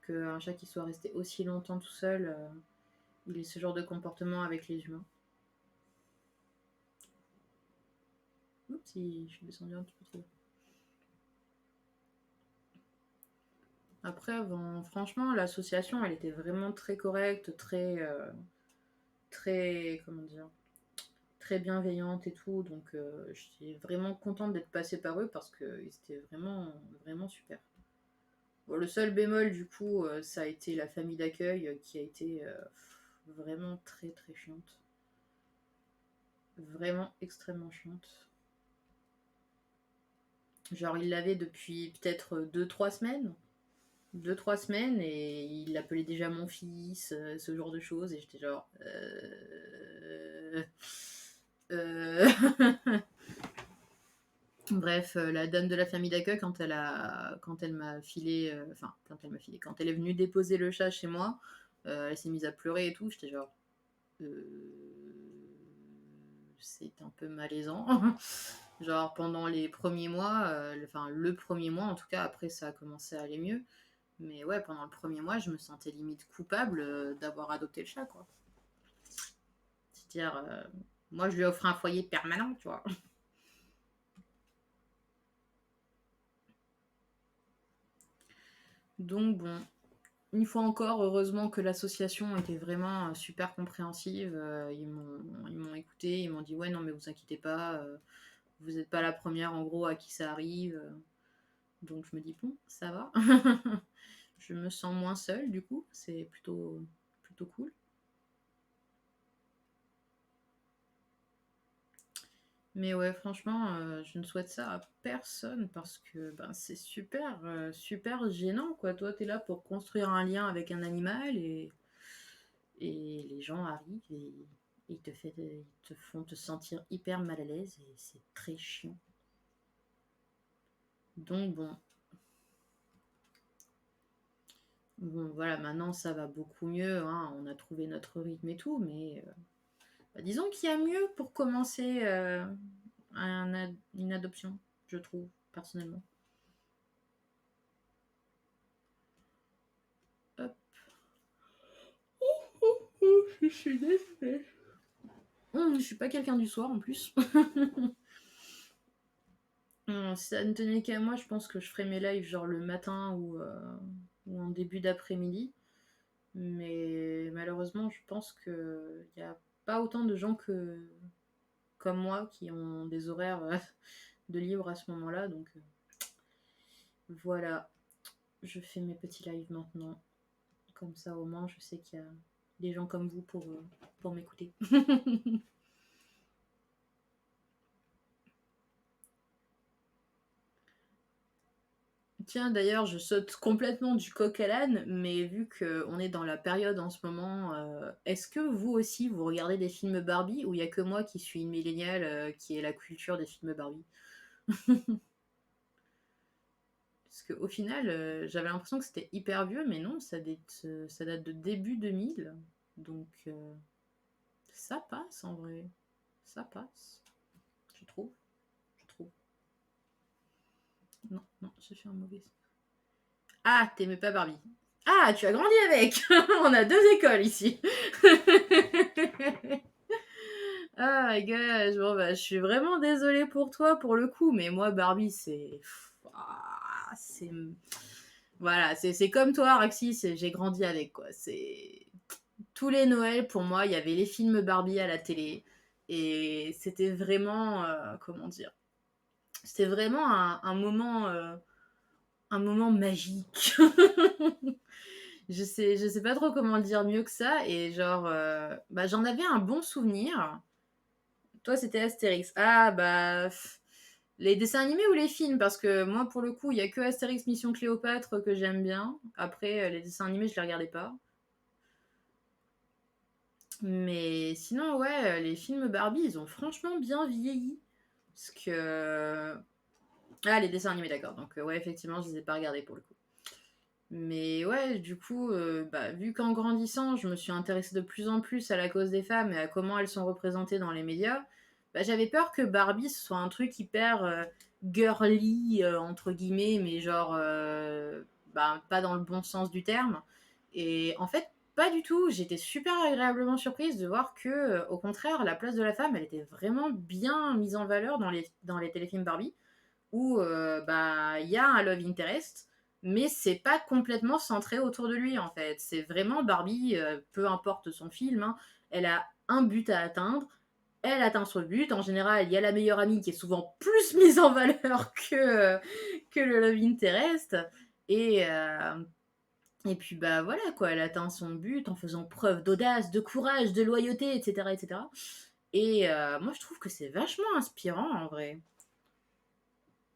qu'un chat qui soit resté aussi longtemps tout seul, il ait ce genre de comportement avec les humains. Oups, je suis descendue un petit peu trop. Après, bon, franchement, l'association, elle était vraiment très correcte, très, comment dire, très bienveillante et tout. Donc, j'étais vraiment contente d'être passée par eux parce qu'ils étaient vraiment, vraiment super. Bon, le seul bémol, du coup, ça a été la famille d'accueil qui a été vraiment très, très chiante. Vraiment extrêmement chiante. Genre, il l'avait depuis peut-être 2-3 semaines. 2-3 semaines et il l'appelait déjà mon fils, ce genre de choses. Et j'étais genre. Euh... Bref, la dame de la famille d'accueil, quand elle m'a filé, enfin, quand elle est venue déposer le chat chez moi, elle s'est mise à pleurer et tout. J'étais genre, euh, c'est un peu malaisant. Genre pendant les premiers mois, enfin le premier mois en tout cas, après ça a commencé à aller mieux. Mais ouais, pendant le premier mois, je me sentais limite coupable d'avoir adopté le chat, quoi. C'est-à-dire, moi, je lui ai offert un foyer permanent, tu vois. Donc bon, une fois encore, heureusement que l'association était vraiment super compréhensive. Ils m'ont écouté, ils m'ont dit ouais non mais vous inquiétez pas, vous n'êtes pas la première en gros à qui ça arrive. Donc je me dis bon, ça va. Je me sens moins seule du coup, c'est plutôt cool. Mais ouais, franchement, je ne souhaite ça à personne parce que ben, c'est super gênant, quoi. Toi, t'es là pour construire un lien avec un animal et les gens arrivent et ils te font te sentir hyper mal à l'aise et c'est très chiant. Donc bon, voilà, maintenant ça va beaucoup mieux, hein, on a trouvé notre rythme et tout, mais bah, disons qu'il y a mieux pour commencer une adoption, je trouve, personnellement. Hop. Je suis désolée. Je suis pas quelqu'un du soir en plus. Si ça ne tenait qu'à moi, je pense que je ferais mes lives genre le matin ou en début d'après-midi. Mais malheureusement, je pense qu'il n'y a pas autant de gens comme moi qui ont des horaires de libre à ce moment-là. Donc voilà, je fais mes petits lives maintenant. Comme ça, au moins, je sais qu'il y a des gens comme vous pour m'écouter. Tiens, d'ailleurs, je saute complètement du coq à l'âne, mais vu qu'on est dans la période en ce moment, est-ce que vous aussi, vous regardez des films Barbie ou il n'y a que moi qui suis une milléniale qui est la culture des films Barbie? Parce qu'au final, j'avais l'impression que c'était hyper vieux, mais non, ça date de début 2000. Donc, ça passe en vrai. Ça passe. Je trouve. Je trouve. Non, non, j'ai fait un mauvais. Ah, t'aimais pas Barbie. Ah, tu as grandi avec. On a deux écoles ici. Ah my gosh, bon bah je suis vraiment désolée pour toi pour le coup, mais moi Barbie c'est... c'est... Voilà, c'est comme toi Raxi, j'ai grandi avec quoi. C'est... Tous les Noëls pour moi, il y avait les films Barbie à la télé et c'était vraiment... comment dire? C'était vraiment un moment magique. Je sais pas trop comment le dire mieux que ça et genre... bah, j'en avais un bon souvenir. Toi, c'était Astérix. Ah, bah. Les dessins animés ou les films? Parce que moi, pour le coup, il y a que Astérix Mission Cléopâtre que j'aime bien. Après, les dessins animés, je les regardais pas. Mais sinon, ouais, les films Barbie, ils ont franchement bien vieilli. Parce que. Ah, les dessins animés, d'accord. Donc, ouais, effectivement, je les ai pas regardés pour le coup. Mais ouais, du coup, bah, vu qu'en grandissant, je me suis intéressée de plus en plus à la cause des femmes et à comment elles sont représentées dans les médias, bah, j'avais peur que Barbie ce soit un truc hyper girly, entre guillemets, mais genre bah, pas dans le bon sens du terme. Et en fait, pas du tout. J'étais super agréablement surprise de voir que, au contraire, la place de la femme, elle était vraiment bien mise en valeur dans les téléfilms Barbie où bah il y a un love interest, mais c'est pas complètement centré autour de lui en fait. C'est vraiment Barbie, peu importe son film, hein, elle a un but à atteindre. Elle atteint son but. En général, il y a la meilleure amie qui est souvent plus mise en valeur que le love interest. Et puis bah voilà quoi, elle atteint son but en faisant preuve d'audace, de courage, de loyauté, etc. etc. Et moi je trouve que c'est vachement inspirant en vrai.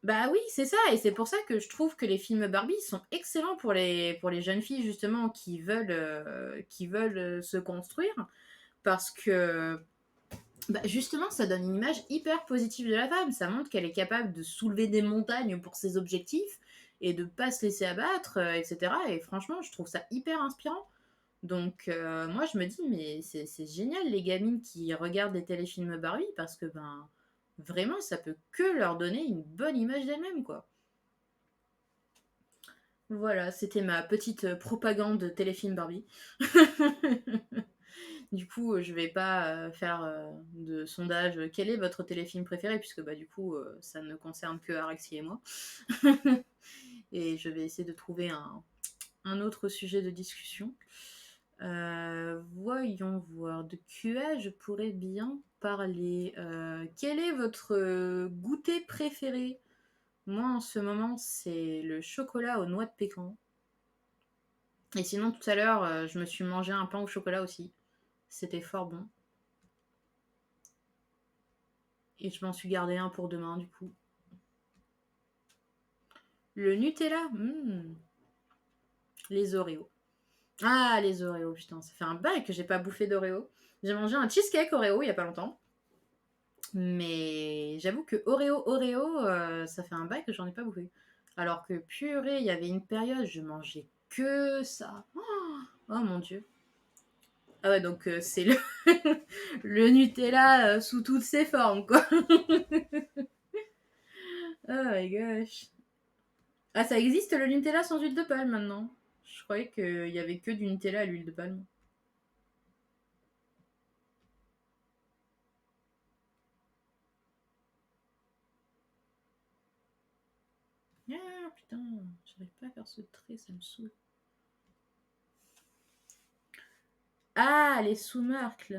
Bah oui, c'est ça, et c'est pour ça que je trouve que les films Barbie sont excellents pour les jeunes filles justement qui veulent se construire, parce que bah, justement ça donne une image hyper positive de la femme, ça montre qu'elle est capable de soulever des montagnes pour ses objectifs et de pas se laisser abattre, etc. Et franchement, je trouve ça hyper inspirant. Donc moi je me dis mais c'est génial les gamines qui regardent des téléfilms Barbie parce que ben vraiment ça peut que leur donner une bonne image d'elles-mêmes quoi. Voilà, c'était ma petite propagande téléfilm Barbie. Du coup, je vais pas faire de sondage quel est votre téléfilm préféré puisque bah du coup ça ne concerne que Araxi et moi. Et je vais essayer de trouver un autre sujet de discussion. Voyons voir. De quoi je pourrais bien parler. Quel est votre goûter préféré? Moi, en ce moment, c'est le chocolat aux noix de pécan. Et sinon, tout à l'heure, je me suis mangé un pain au chocolat aussi. C'était fort bon. Et je m'en suis gardé un pour demain, du coup. Le Nutella, les Oreos. Ah, les Oreos, putain, ça fait un bail que j'ai pas bouffé d'Oreo. J'ai mangé un cheesecake Oreo il y a pas longtemps. Mais j'avoue que Oreo, ça fait un bail que j'en ai pas bouffé. Alors que purée, il y avait une période, je mangeais que ça. Oh mon dieu. Ah ouais, donc c'est le, le Nutella sous toutes ses formes, quoi. Oh my gosh. Ah, ça existe le Nutella sans huile de palme maintenant. Je croyais qu'il y avait que du Nutella à l'huile de palme. Ah putain, j'arrive pas à faire ce trait, ça me saoule. Ah, les sous-marques.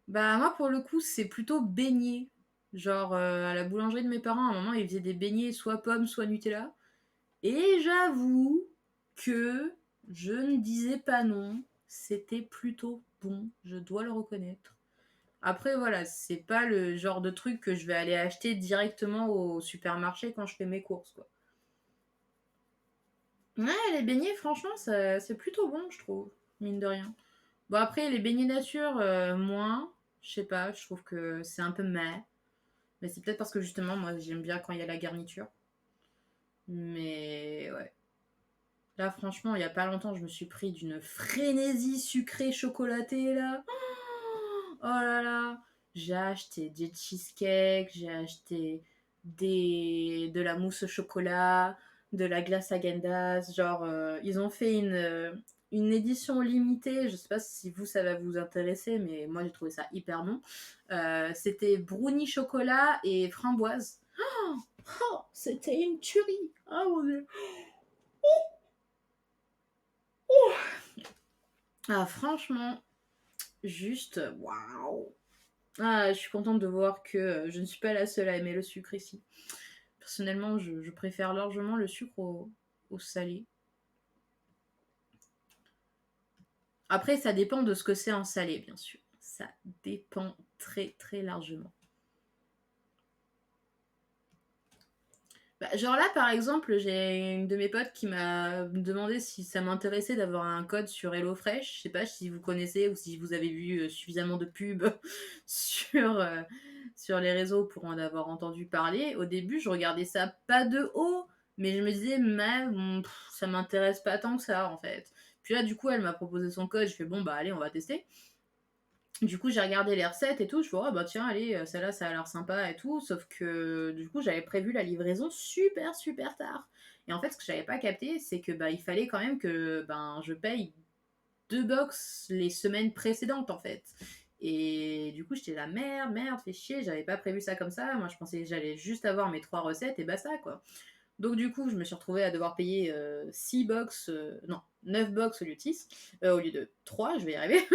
Bah moi pour le coup c'est plutôt beignet. Genre à la boulangerie de mes parents à un moment ils faisaient des beignets soit pommes soit Nutella. Et j'avoue que Je ne disais pas non. C'était plutôt bon, je dois le reconnaître. Après, voilà, c'est pas le genre de truc que je vais aller acheter directement au supermarché quand je fais mes courses, quoi. Ouais, les beignets, franchement, c'est plutôt bon, je trouve, mine de rien. Bon, après, les beignets nature, moins. Je sais pas, je trouve que c'est un peu meh. Mais c'est peut-être parce que justement, moi, j'aime bien quand il y a la garniture. Mais ouais. Là, franchement, il y a pas longtemps, je me suis pris d'une frénésie sucrée chocolatée, là. Oh là là. J'ai acheté des cheesecakes, j'ai acheté de la mousse au chocolat, de la glace à Gendas. Genre, ils ont fait une édition limitée. Je sais pas si vous, ça va vous intéresser, mais moi, j'ai trouvé ça hyper bon. C'était brownie chocolat et framboise. Oh, c'était une tuerie. Ah mon dieu. Ah, franchement, juste waouh. Ah, je suis contente de voir que je ne suis pas la seule à aimer le sucre ici. Personnellement, je préfère largement le sucre au salé. Après, ça dépend de ce que c'est en salé, bien sûr. Ça dépend très très largement. Bah, genre là, par exemple, j'ai une de mes potes qui m'a demandé si ça m'intéressait d'avoir un code sur HelloFresh. Je sais pas si vous connaissez ou si vous avez vu suffisamment de pubs sur, sur les réseaux pour en avoir entendu parler. Au début, je regardais ça pas de haut, mais je me disais, mais ça m'intéresse pas tant que ça en fait. Puis là, du coup, elle m'a proposé son code. Je fais, bon, bah allez, on va tester. Du coup, j'ai regardé les recettes et tout. Je fais, oh bah tiens, allez, celle-là, ça a l'air sympa et tout. Sauf que du coup, j'avais prévu la livraison super, super tard. Et en fait, ce que j'avais pas capté, c'est que bah, il fallait quand même que ben, je paye 2 box les semaines précédentes, en fait. Et du coup, j'étais là, merde, merde, fais chier, j'avais pas prévu ça comme ça. Moi, je pensais que j'allais juste avoir mes 3 recettes et basta, quoi. Donc du coup, je me suis retrouvée à devoir payer 6 box, non, 9 box au lieu de 6, au lieu de 3, je vais y arriver.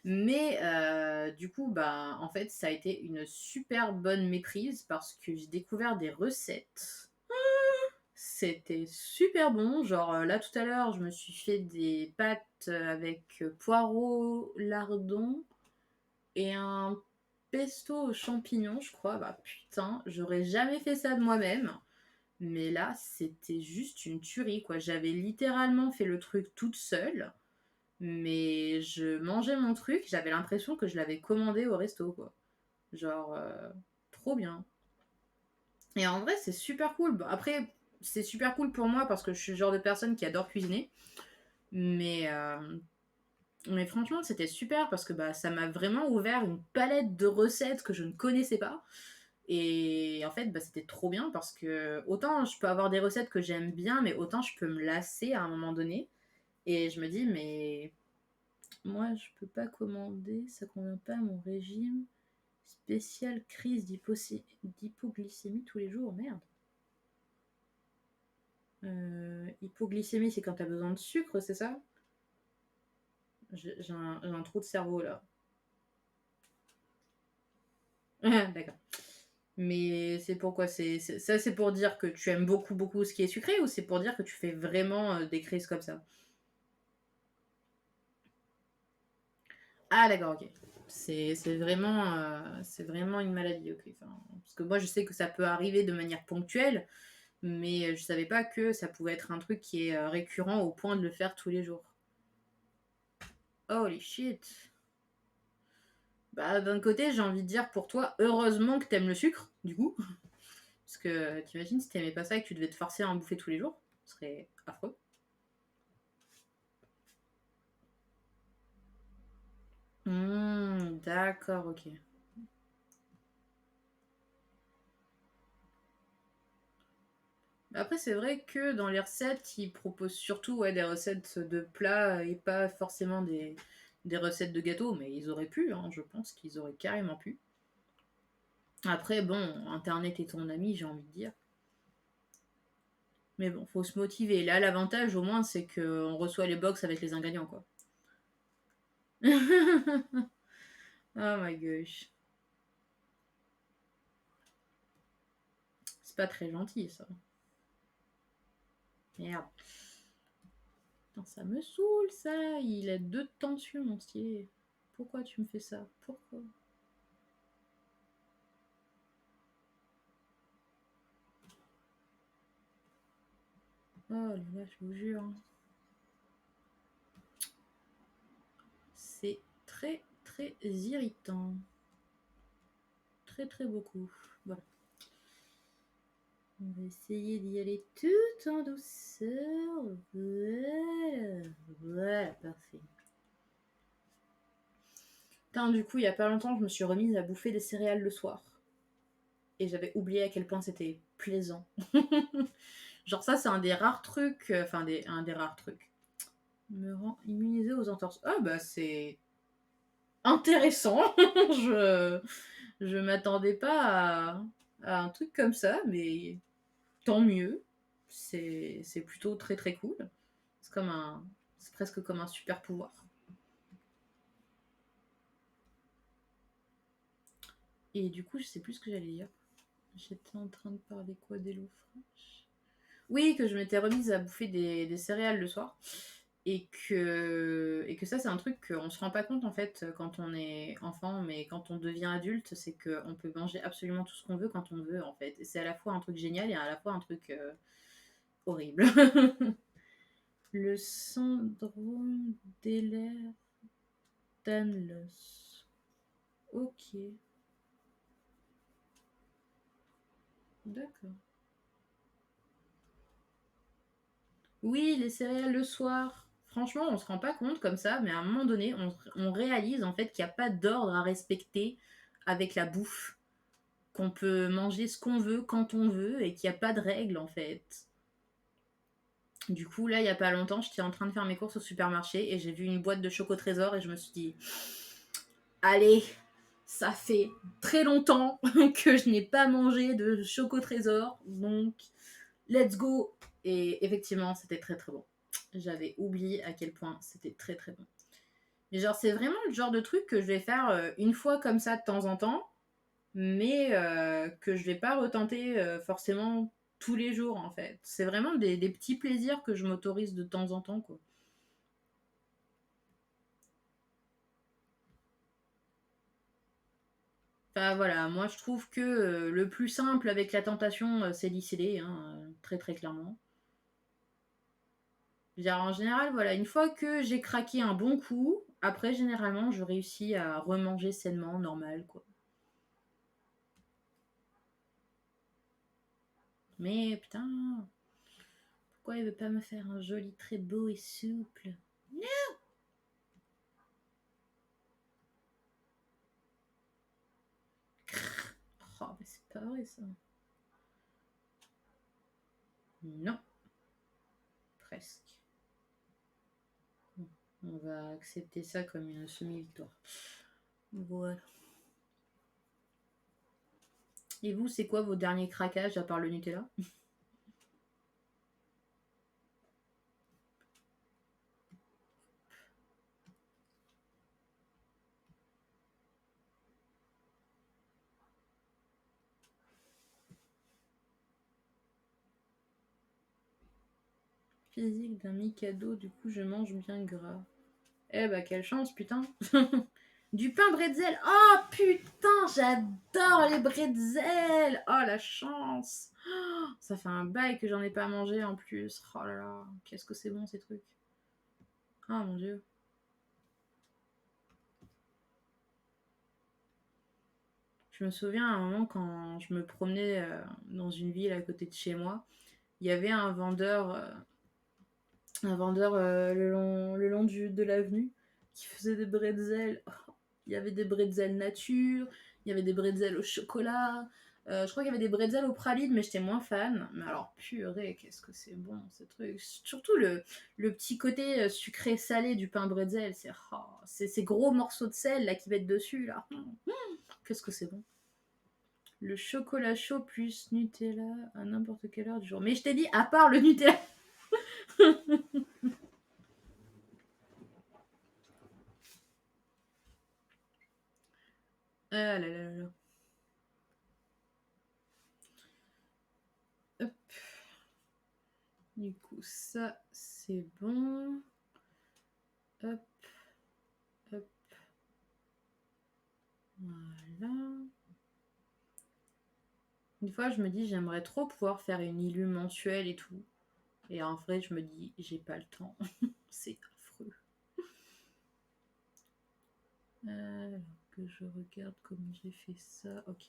Mais du coup, bah, en fait, ça a été une super bonne méprise parce que j'ai découvert des recettes. C'était super bon. Genre là, tout à l'heure, je me suis fait des pâtes avec poireaux, lardons et un pesto aux champignons, je crois. Bah putain, j'aurais jamais fait ça de moi-même. Mais là, c'était juste une tuerie, quoi. J'avais littéralement fait le truc toute seule, mais je mangeais mon truc, j'avais l'impression que je l'avais commandé au resto, quoi. Genre, trop bien. Et en vrai, c'est super cool. Bon, après, c'est super cool pour moi parce que je suis le genre de personne qui adore cuisiner. Mais, mais franchement, c'était super parce que bah, ça m'a vraiment ouvert une palette de recettes que je ne connaissais pas. Et en fait, bah, c'était trop bien parce que autant je peux avoir des recettes que j'aime bien, mais autant je peux me lasser à un moment donné. Et je me dis, mais moi, je peux pas commander, ça convient pas à mon régime. Spécial crise d'hypoglycémie tous les jours, merde. Hypoglycémie, c'est quand t'as besoin de sucre, c'est ça? J'ai un trou de cerveau là. D'accord. Mais c'est pourquoi ça c'est pour dire que tu aimes beaucoup beaucoup ce qui est sucré ou c'est pour dire que tu fais vraiment des crises comme ça? Ah d'accord, ok. C'est vraiment une maladie, ok. Enfin, parce que moi je sais que ça peut arriver de manière ponctuelle, mais je savais pas que ça pouvait être un truc qui est récurrent au point de le faire tous les jours. Holy shit. Bah d'un côté j'ai envie de dire pour toi, heureusement que t'aimes le sucre, du coup. Parce que t'imagines si t'aimais pas ça et que tu devais te forcer à en bouffer tous les jours, ce serait affreux. D'accord, ok. Après, c'est vrai que dans les recettes, ils proposent surtout ouais, des recettes de plats et pas forcément des recettes de gâteaux, mais ils auraient pu, hein, je pense qu'ils auraient carrément pu. Après, bon, Internet est ton ami, j'ai envie de dire. Mais bon, faut se motiver. Là, l'avantage au moins, c'est qu'on reçoit les box avec les ingrédients, quoi. Oh my gosh. C'est pas très gentil, ça. Merde. Putain, ça me saoule, ça. Il a 2 tensions, mon stylé. Pourquoi tu me fais ça? Pourquoi? Oh là là, je vous jure. C'est très, très irritant. Très, très beaucoup. Voilà. On va essayer d'y aller tout en douceur. Voilà. Voilà, parfait. Putain, du coup, il y a pas longtemps, je me suis remise à bouffer des céréales le soir. Et j'avais oublié à quel point c'était plaisant. Genre ça, c'est un des rares trucs... Enfin, un des rares trucs. Me rend immunisé aux entorses. Ah bah c'est intéressant. je je m'attendais pas à un truc comme ça, mais tant mieux. C'est plutôt très très cool. C'est comme un... C'est presque comme un super pouvoir. Et du coup, je sais plus ce que j'allais dire. J'étais en train de parler quoi d'Hello Fresh. Oui, que je m'étais remise à bouffer des céréales le soir. Et que ça, c'est un truc qu'on se rend pas compte en fait quand on est enfant, mais quand on devient adulte, c'est qu'on peut manger absolument tout ce qu'on veut quand on veut en fait. Et c'est à la fois un truc génial et à la fois un truc horrible. Le syndrome d'Ehlers-Danlos. Ok, d'accord. Oui, les céréales le soir. Franchement, on se rend pas compte comme ça, mais à un moment donné, on réalise en fait qu'il n'y a pas d'ordre à respecter avec la bouffe. Qu'on peut manger ce qu'on veut quand on veut et qu'il n'y a pas de règles en fait. Du coup, là, il n'y a pas longtemps, j'étais en train de faire mes courses au supermarché et j'ai vu une boîte de Choco Trésor et je me suis dit, allez, ça fait très longtemps que je n'ai pas mangé de Choco Trésor, donc let's go. Et effectivement, c'était très très bon. J'avais oublié à quel point c'était très très bon. Mais genre, c'est vraiment le genre de truc que je vais faire une fois comme ça de temps en temps, mais que je vais pas retenter forcément tous les jours en fait. C'est vraiment des petits plaisirs que je m'autorise de temps en temps quoi. Enfin voilà, moi je trouve que le plus simple avec la tentation c'est d'y céder, hein, très très clairement. Je veux dire, en général, voilà, une fois que j'ai craqué un bon coup, après généralement je réussis à remanger sainement, normal quoi. Mais putain, pourquoi il veut pas me faire un joli trait beau et souple? Oh, mais c'est pas vrai ça. Non, presque. On va accepter ça comme une semi-victoire. Voilà. Et vous, c'est quoi vos derniers craquages à part le Nutella? Physique d'un Mikado, du coup je mange bien gras. Eh bah quelle chance, putain. Du pain bretzel. Oh putain, j'adore les bretzels. Oh la chance. Oh, ça fait un bail que j'en ai pas mangé en plus. Oh là là, qu'est-ce que c'est bon ces trucs. Oh mon dieu. Je me souviens à un moment quand je me promenais dans une ville à côté de chez moi, il y avait un vendeur le long de l'avenue qui faisait des bretzels. Oh, il y avait des bretzels nature, il y avait des bretzels au chocolat. Je crois qu'il y avait des bretzels au pralines, mais j'étais moins fan. Mais alors, purée, qu'est-ce que c'est bon, ces trucs. Surtout le petit côté sucré-salé du pain bretzel. C'est ces gros morceaux de sel là qui mettent dessus, là. Qu'est-ce que c'est bon. Le chocolat chaud plus Nutella à n'importe quelle heure du jour. Mais je t'ai dit, à part le Nutella. Ah là là là. Hop. Du coup, ça, c'est bon. Hop, hop. Voilà. Une fois, je me dis, j'aimerais trop pouvoir faire une illu mensuelle et tout. Et en vrai, je me dis, j'ai pas le temps. C'est affreux. Alors que je regarde comment j'ai fait ça. Ok.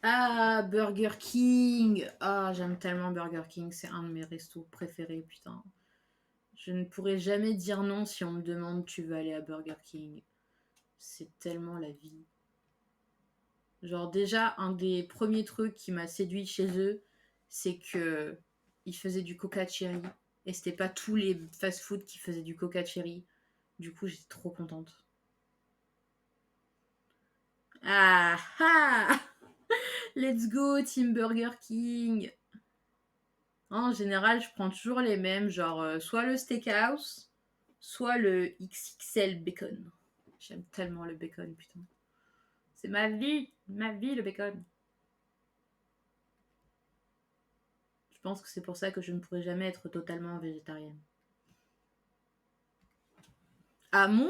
Ah, Burger King. Ah, j'aime tellement Burger King. C'est un de mes restos préférés, putain. Je ne pourrais jamais dire non si on me demande tu veux aller à Burger King. C'est tellement la vie. Genre déjà, un des premiers trucs qui m'a séduit chez eux, c'est que ils faisaient du coca cherry. Et c'était pas tous les fast-food qui faisaient du coca cherry. Du coup, j'étais trop contente. Ah ah Let's go, Team Burger King. En général, je prends toujours les mêmes, genre soit le steakhouse, soit le XXL bacon. J'aime tellement le bacon, putain. C'est ma vie le bacon. Je pense que c'est pour ça que je ne pourrais jamais être totalement végétarienne. À moins,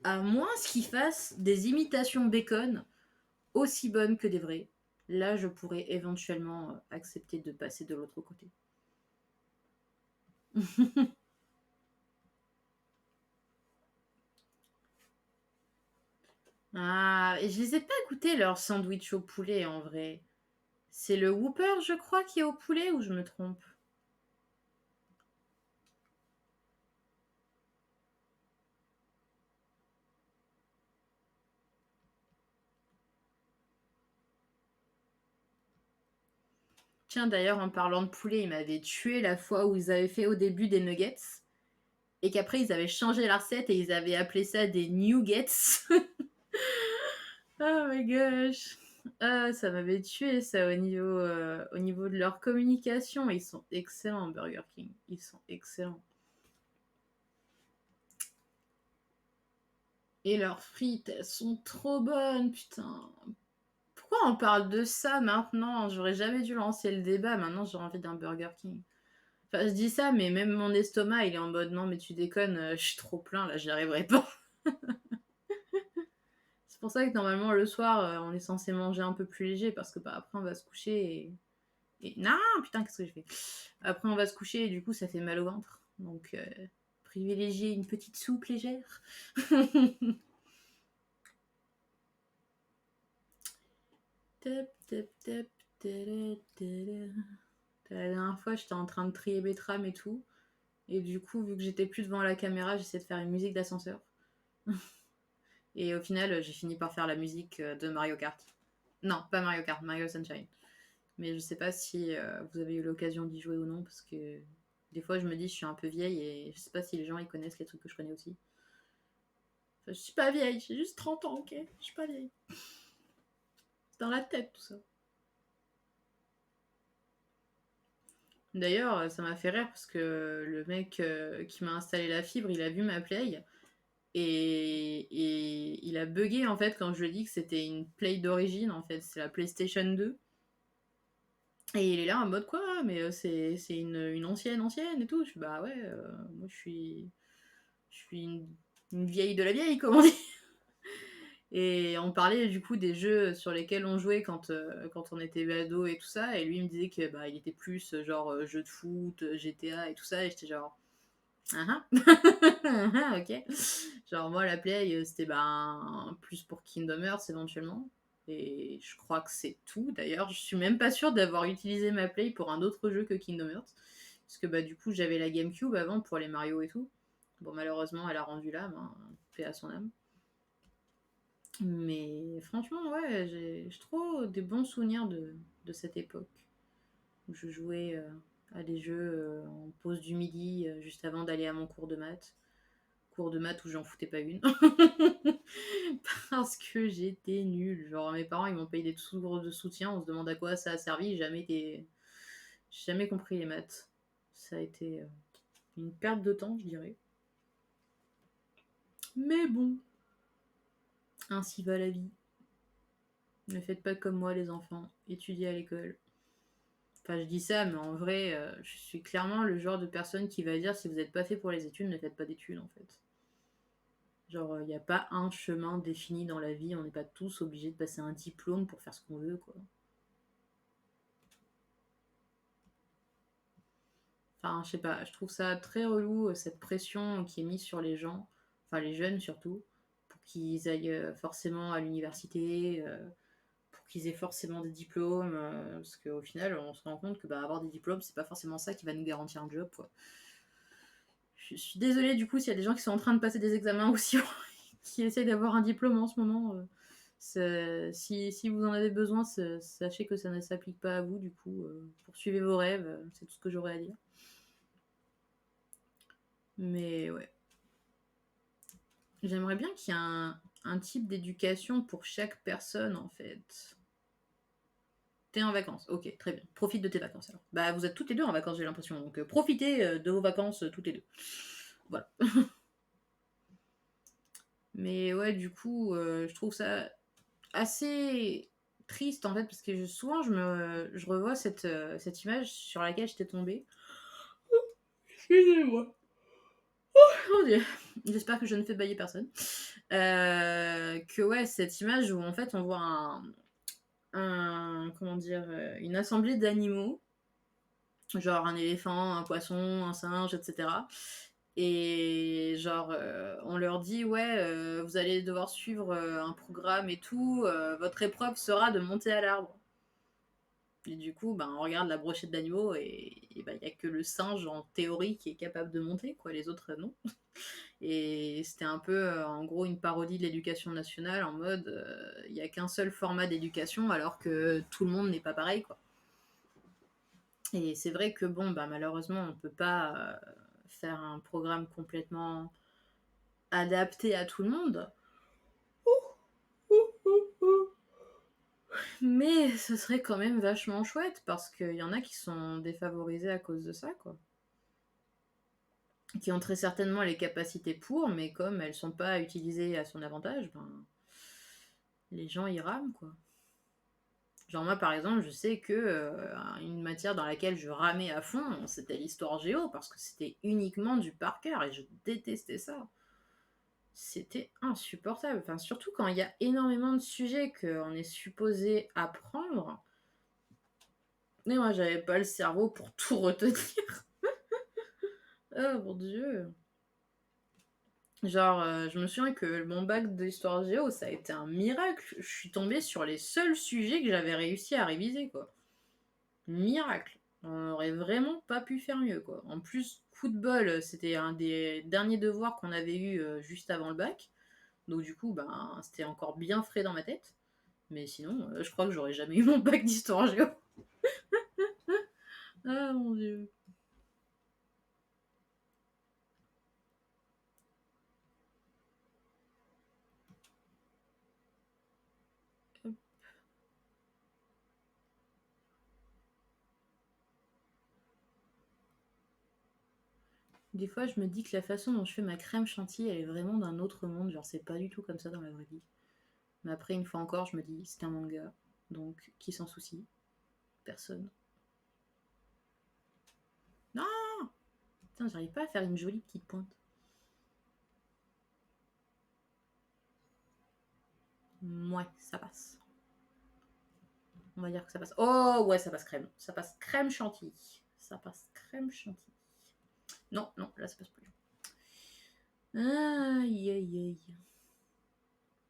à moins qu'ils fassent des imitations bacon aussi bonnes que des vrais. Là, je pourrais éventuellement accepter de passer de l'autre côté. Ah, et je les ai pas goûtés leur sandwich au poulet en vrai. C'est le Whopper, je crois, qui est au poulet ou je me trompe? Tiens, d'ailleurs, en parlant de poulet, ils m'avaient tué la fois où ils avaient fait au début des nuggets et qu'après ils avaient changé la recette et ils avaient appelé ça des nuggets. Oh my gosh. Ah, ça m'avait tué ça au niveau de leur communication. Ils sont excellents, Burger King. Ils sont excellents. Et leurs frites, elles sont trop bonnes, putain. Pourquoi on parle de ça maintenant? J'aurais jamais dû lancer le débat. Maintenant, j'ai envie d'un Burger King. Enfin, je dis ça, mais même mon estomac, il est en mode non, mais tu déconnes, je suis trop plein, là, j'y arriverai pas. C'est pour ça que normalement, le soir, on est censé manger un peu plus léger parce que bah, après, on va se coucher et. Non, putain, qu'est-ce que j'ai fait? Après, on va se coucher et du coup, ça fait mal au ventre. Donc, privilégier une petite soupe légère. Tap, tap, tap, tada, tada. La dernière fois, j'étais en train de trier Betram et tout. Et du coup, vu que j'étais plus devant la caméra, j'essayais de faire une musique d'ascenseur. Et au final, j'ai fini par faire la musique de Mario Kart. Non, pas Mario Kart, Mario Sunshine. Mais je sais pas si vous avez eu l'occasion d'y jouer ou non, parce que des fois, je me dis, je suis un peu vieille et je sais pas si les gens ils connaissent les trucs que je connais aussi. Enfin, je suis pas vieille, j'ai juste 30 ans, ok? Je suis pas vieille. C'est dans la tête tout ça. D'ailleurs, ça m'a fait rire parce que le mec qui m'a installé la fibre, il a vu ma play et il a bugué en fait quand je lui ai dit que c'était une play d'origine en fait, c'est la PlayStation 2. Et il est là en mode quoi, mais c'est une ancienne et tout. Je suis bah ouais, moi je suis une vieille de la vieille, comme on dit. Et on parlait du coup des jeux sur lesquels on jouait quand on était ado et tout ça. Et lui il me disait que bah il était plus genre jeu de foot, GTA et tout ça. Et j'étais genre ah ah ok. Genre moi la play c'était ben plus pour Kingdom Hearts éventuellement. Et je crois que c'est tout. D'ailleurs, je suis même pas sûre d'avoir utilisé ma play pour un autre jeu que Kingdom Hearts. Parce que bah du coup j'avais la GameCube avant pour les Mario et tout. Bon malheureusement elle a rendu l'âme, hein, paix à son âme. Mais franchement ouais, j'ai trop des bons souvenirs de cette époque. Où je jouais à des jeux en pause du midi, juste avant d'aller à mon cours de maths. Cours de maths où j'en foutais pas une. Parce que j'étais nulle. Genre mes parents ils m'ont payé des sous de soutien, on se demande à quoi ça a servi, j'ai jamais compris les maths. Ça a été une perte de temps, je dirais. Mais bon, ainsi va la vie. Ne faites pas comme moi les enfants, étudiez à l'école. Enfin, je dis ça, mais en vrai, je suis clairement le genre de personne qui va dire si vous n'êtes pas fait pour les études, ne faites pas d'études en fait. Genre, il n'y a pas un chemin défini dans la vie, on n'est pas tous obligés de passer un diplôme pour faire ce qu'on veut, quoi. Enfin, je sais pas, je trouve ça très relou, cette pression qui est mise sur les gens, enfin les jeunes surtout, pour qu'ils aillent forcément à l'université, pour qu'ils aient forcément des diplômes, parce qu'au final, on se rend compte que bah, avoir des diplômes, c'est pas forcément ça qui va nous garantir un job, quoi. Je suis désolée du coup s'il y a des gens qui sont en train de passer des examens aussi, qui essayent d'avoir un diplôme en ce moment. Si vous en avez besoin, sachez que ça ne s'applique pas à vous, du coup, poursuivez vos rêves, c'est tout ce que j'aurais à dire. Mais ouais. J'aimerais bien qu'il y ait un type d'éducation pour chaque personne, en fait. T'es en vacances, ok, très bien. Profite de tes vacances alors. Bah, vous êtes toutes les deux en vacances, j'ai l'impression. Donc, profitez de vos vacances toutes les deux. Voilà. Mais ouais, du coup, je trouve ça assez triste en fait, parce que souvent je revois cette image sur laquelle j'étais tombée. Excusez-moi. Oh Dieu. J'espère que je ne fais bailler personne. Que ouais, cette image où en fait on voit comment dire, une assemblée d'animaux, genre un éléphant, un poisson, un singe, etc. Et genre, on leur dit, ouais, vous allez devoir suivre un programme et tout, votre épreuve sera de monter à l'arbre. Et du coup, ben, on regarde la brochette d'animaux et il n'y a que le singe en théorie qui est capable de monter, quoi, les autres non. Et c'était un peu, en gros, une parodie de l'éducation nationale en mode, il n'y a qu'un seul format d'éducation alors que tout le monde n'est pas pareil, quoi. Et c'est vrai que bon, bah, malheureusement, on ne peut pas faire un programme complètement adapté à tout le monde. Mais ce serait quand même vachement chouette parce qu'il y en a qui sont défavorisés à cause de ça, quoi. Qui ont très certainement les capacités pour, mais comme elles sont pas utilisées à son avantage, ben, les gens y rament, quoi. Genre moi, par exemple, je sais que une matière dans laquelle je ramais à fond, c'était l'histoire géo, parce que c'était uniquement du par cœur, et je détestais ça. C'était insupportable. Enfin, surtout quand il y a énormément de sujets qu'on est supposé apprendre. Mais moi, j'avais pas le cerveau pour tout retenir. Oh mon dieu. Genre, je me souviens que mon bac d'histoire géo, ça a été un miracle. Je suis tombée sur les seuls sujets que j'avais réussi à réviser, quoi. Miracle. On aurait vraiment pas pu faire mieux, quoi. En plus, coup de bol, c'était un des derniers devoirs qu'on avait eu juste avant le bac. Donc du coup, ben, c'était encore bien frais dans ma tête. Mais sinon, je crois que j'aurais jamais eu mon bac d'histoire géo. Ah mon dieu. Des fois, je me dis que la façon dont je fais ma crème chantilly, elle est vraiment d'un autre monde. Genre, c'est pas du tout comme ça dans la vraie vie. Mais après, une fois encore, je me dis, c'est un manga. Donc, qui s'en soucie? Personne. Non! Putain, j'arrive pas à faire une jolie petite pointe. Ouais, ça passe. On va dire que ça passe. Oh, ouais, ça passe crème. Ça passe crème chantilly. Ça passe crème chantilly. Non, non, là, ça passe plus. Aïe, aïe, aïe.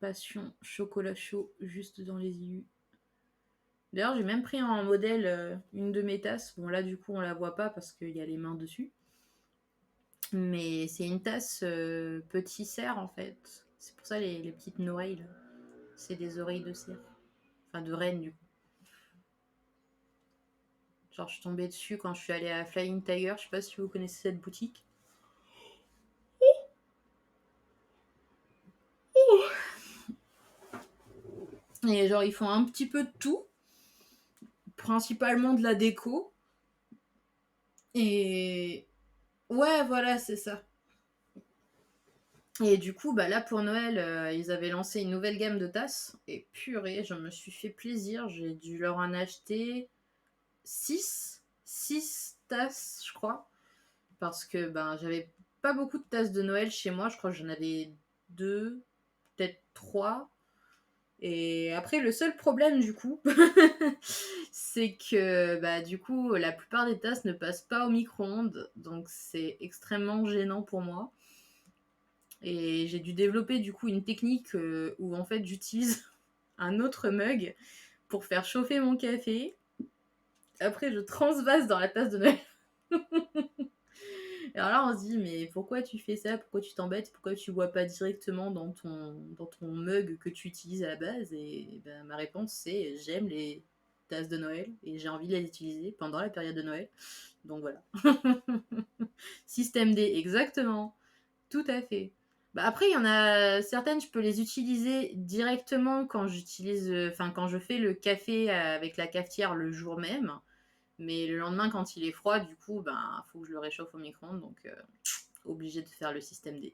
Passion, chocolat chaud, juste dans les yeux. D'ailleurs, j'ai même pris en modèle une de mes tasses. Bon, là, du coup, on la voit pas parce qu'il y a les mains dessus. Mais c'est une tasse petit cerf, en fait. C'est pour ça les petites oreilles, là. C'est des oreilles de cerf. Enfin, de reine, du coup. Genre, je suis tombée dessus quand je suis allée à Flying Tiger. Je sais pas si vous connaissez cette boutique. Et genre, ils font un petit peu de tout. Principalement de la déco. Et ouais, voilà, c'est ça. Et du coup, bah là pour Noël, ils avaient lancé une nouvelle gamme de tasses. Et purée, je me suis fait plaisir. J'ai dû leur en acheter 6 tasses, je crois. Parce que ben, j'avais pas beaucoup de tasses de Noël chez moi. Je crois que j'en avais 2, peut-être 3. Et après, le seul problème du coup, c'est que bah, du coup, la plupart des tasses ne passent pas au micro-ondes. Donc c'est extrêmement gênant pour moi. Et j'ai dû développer du coup une technique où en fait j'utilise un autre mug pour faire chauffer mon café. Après, je transvase dans la tasse de Noël. Alors là, on se dit, mais pourquoi tu fais ça? Pourquoi tu t'embêtes? Pourquoi tu bois pas directement dans ton mug que tu utilises à la base? Et ben, ma réponse, c'est j'aime les tasses de Noël et j'ai envie de les utiliser pendant la période de Noël. Donc voilà. Système D, exactement. Tout à fait. Bah après, il y en a certaines, je peux les utiliser directement quand quand je fais le café avec la cafetière le jour même. Mais le lendemain, quand il est froid, du coup, ben, faut que je le réchauffe au micro-ondes, donc obligé de faire le système D.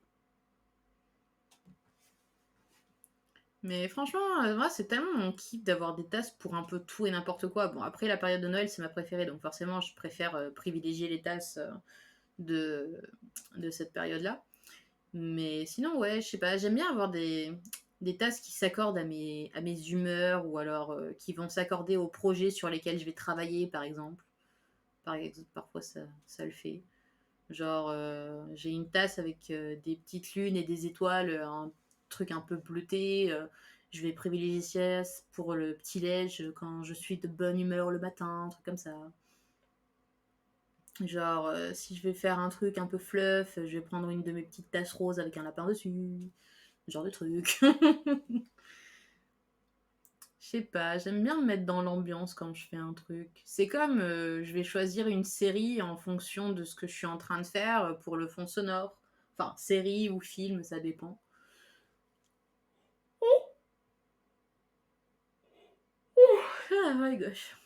Mais franchement, moi, c'est tellement mon kiff d'avoir des tasses pour un peu tout et n'importe quoi. Bon, après, la période de Noël, c'est ma préférée, donc forcément, je préfère privilégier les tasses de, de cette période-là. Mais sinon, ouais, je sais pas, j'aime bien avoir des tasses qui s'accordent à mes humeurs ou alors qui vont s'accorder aux projets sur lesquels je vais travailler, par exemple. Parfois, ça le fait. Genre, j'ai une tasse avec des petites lunes et des étoiles, un truc un peu bleuté. Je vais privilégier ça pour le petit-déj quand je suis de bonne humeur le matin, un truc comme ça. Genre, si je vais faire un truc un peu fluff, je vais prendre une de mes petites tasses roses avec un lapin dessus. Genre de truc. Je sais pas, j'aime bien me mettre dans l'ambiance quand je fais un truc. C'est comme je vais choisir une série en fonction de ce que je suis en train de faire pour le fond sonore. Enfin, série ou film, ça dépend. Ah my gosh.